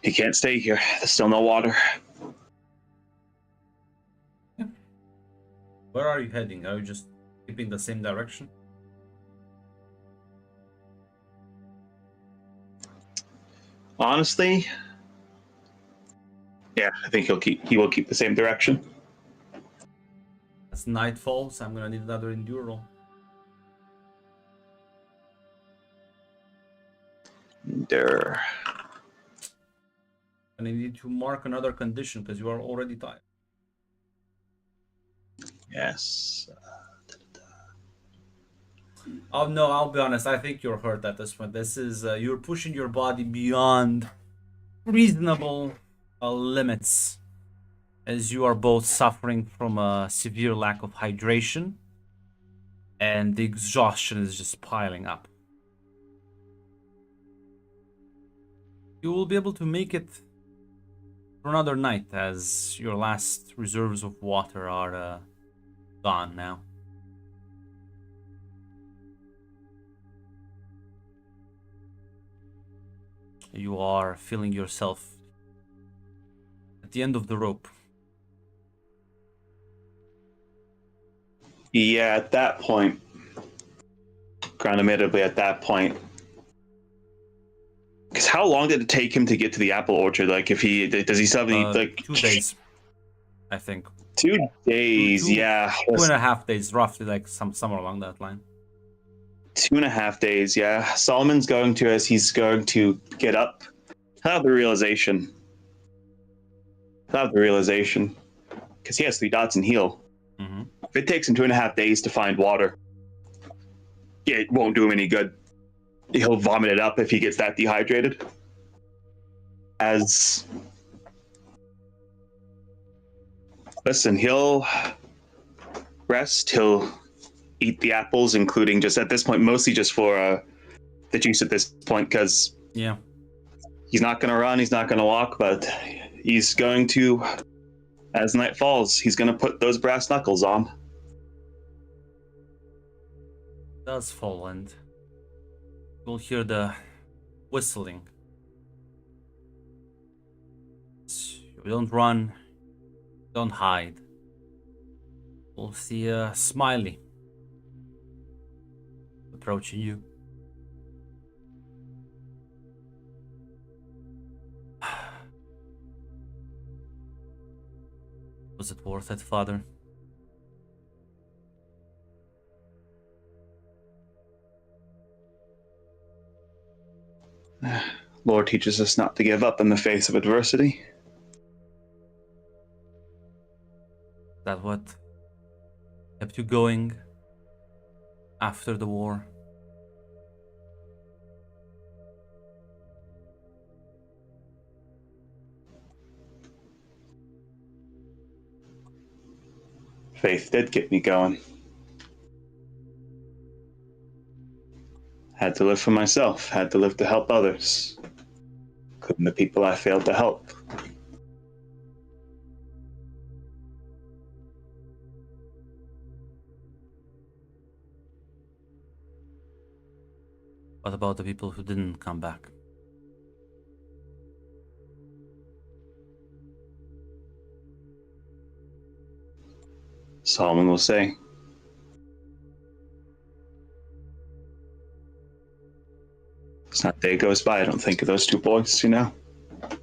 he can't stay here. There's still no water. Where are you heading? Are you just keeping the same direction? Honestly, yeah, I think he will keep the same direction. As night falls, I'm gonna need another endure roll. There. And I need to mark another condition because you are already tired. Yes. Oh no, I'll be honest. I think you're hurt at this point. This is you're pushing your body beyond reasonable limits, as you are both suffering from a severe lack of hydration, and the exhaustion is just piling up. You will be able to make it for another night, as your last reserves of water are gone now. You are feeling yourself at the end of the rope. Yeah, at that point, admittedly, at that point, because how long did it take him to get to the apple orchard? Like, if he does he still have any, like 2 days, I think. 2 days? Yeah, 2.5 days, roughly, like somewhere along that line. 2.5 days. Yeah, Solomon's going to, as he's going to get up, have the realization, because he has 3 dots and heal. Mm-hmm. If it takes him 2.5 days to find water, yeah, it won't do him any good. He'll vomit it up if he gets that dehydrated. Listen, he'll rest. He'll eat the apples, including just at this point, mostly just for the juice at this point, because Yeah. he's not going to run, he's not going to walk, but he's going to, as night falls, he's going to put those brass knuckles on. It does fall, and you'll hear the whistling. You don't run, don't hide. We'll see Smiley approaching you. Was it worth it, Father? Lord teaches us not to give up in the face of adversity. That what kept you going after the war? Faith did get me going. Had to live for myself, had to live to help others, including the people I failed to help. What about the people who didn't come back? Solomon will say. It's not a day goes by, I don't think of those two boys, you know? I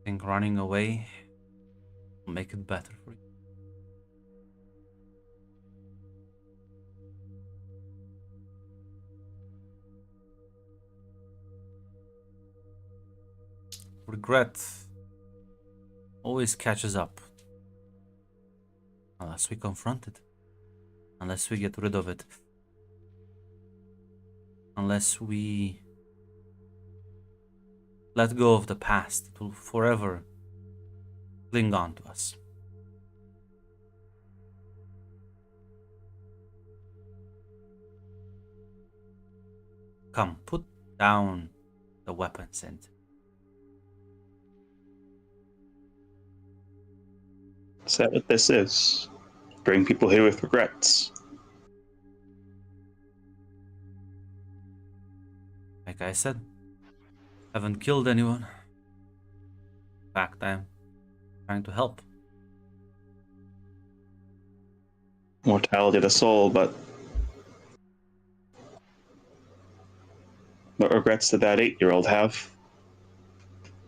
think running away will make it better for you. Regret always catches up unless we confront it, unless we get rid of it, unless we let go of the past. It will forever cling on to us. Come, put down the weapons and Is that what this is? Bring people here with regrets. like I said, haven't killed anyone. In fact, I'm trying to help. Mortality of the soul, but what regrets did that 8-year-old have?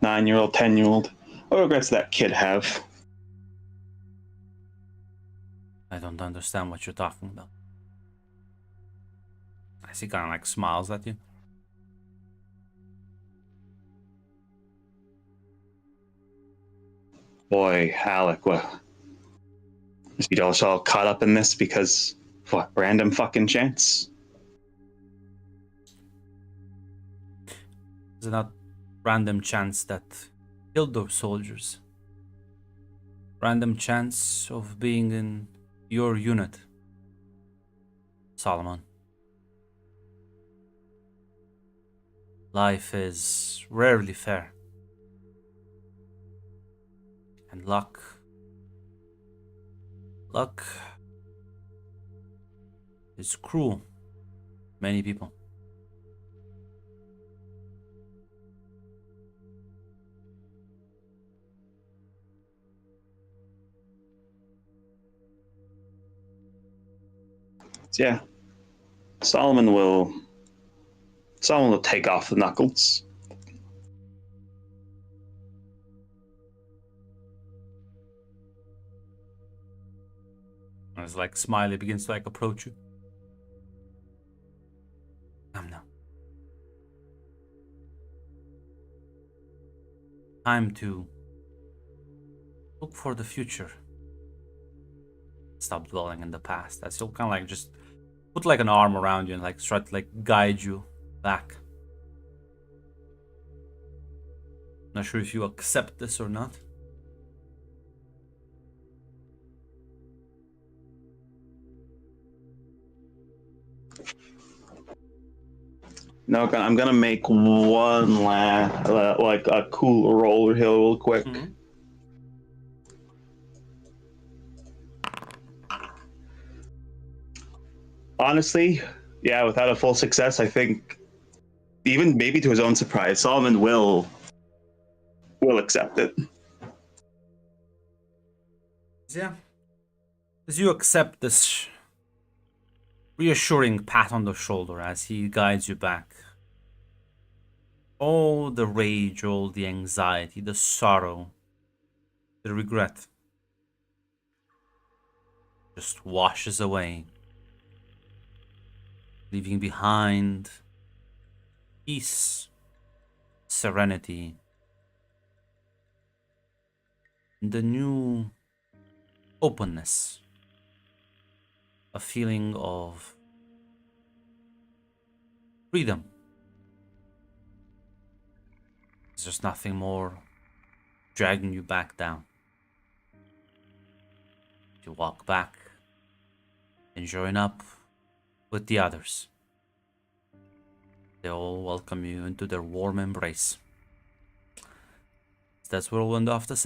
9-year-old, 10-year-old? What regrets did that kid have? I don't understand what you're talking about. I see kind of like smiles at you. Boy, Alec, what? Is he all caught up in this because, what, random fucking chance? Is it not random chance that killed those soldiers? Random chance of being in your unit, Solomon. Life is rarely fair. And luck is cruel. Many people. So yeah, Solomon will take off the knuckles. As like Smiley begins to like approach you. Come now. Time to look for the future. Stop dwelling in the past. As he'll kind of like just put like an arm around you and like try to like guide you back. Not sure if you accept this or not. No, I'm gonna make one like a cool roller here real quick. Mm-hmm. Honestly, yeah, without a full success, I think, even maybe to his own surprise, Solomon will will accept it. Yeah. As you accept this reassuring pat on the shoulder as he guides you back, all the rage, all the anxiety, the sorrow, the regret just washes away, leaving behind peace, serenity, and the new openness, a feeling of freedom. There's just nothing more dragging you back down. You walk back and join up with the others. They all welcome you into their warm embrace. That's where we'll end off the session.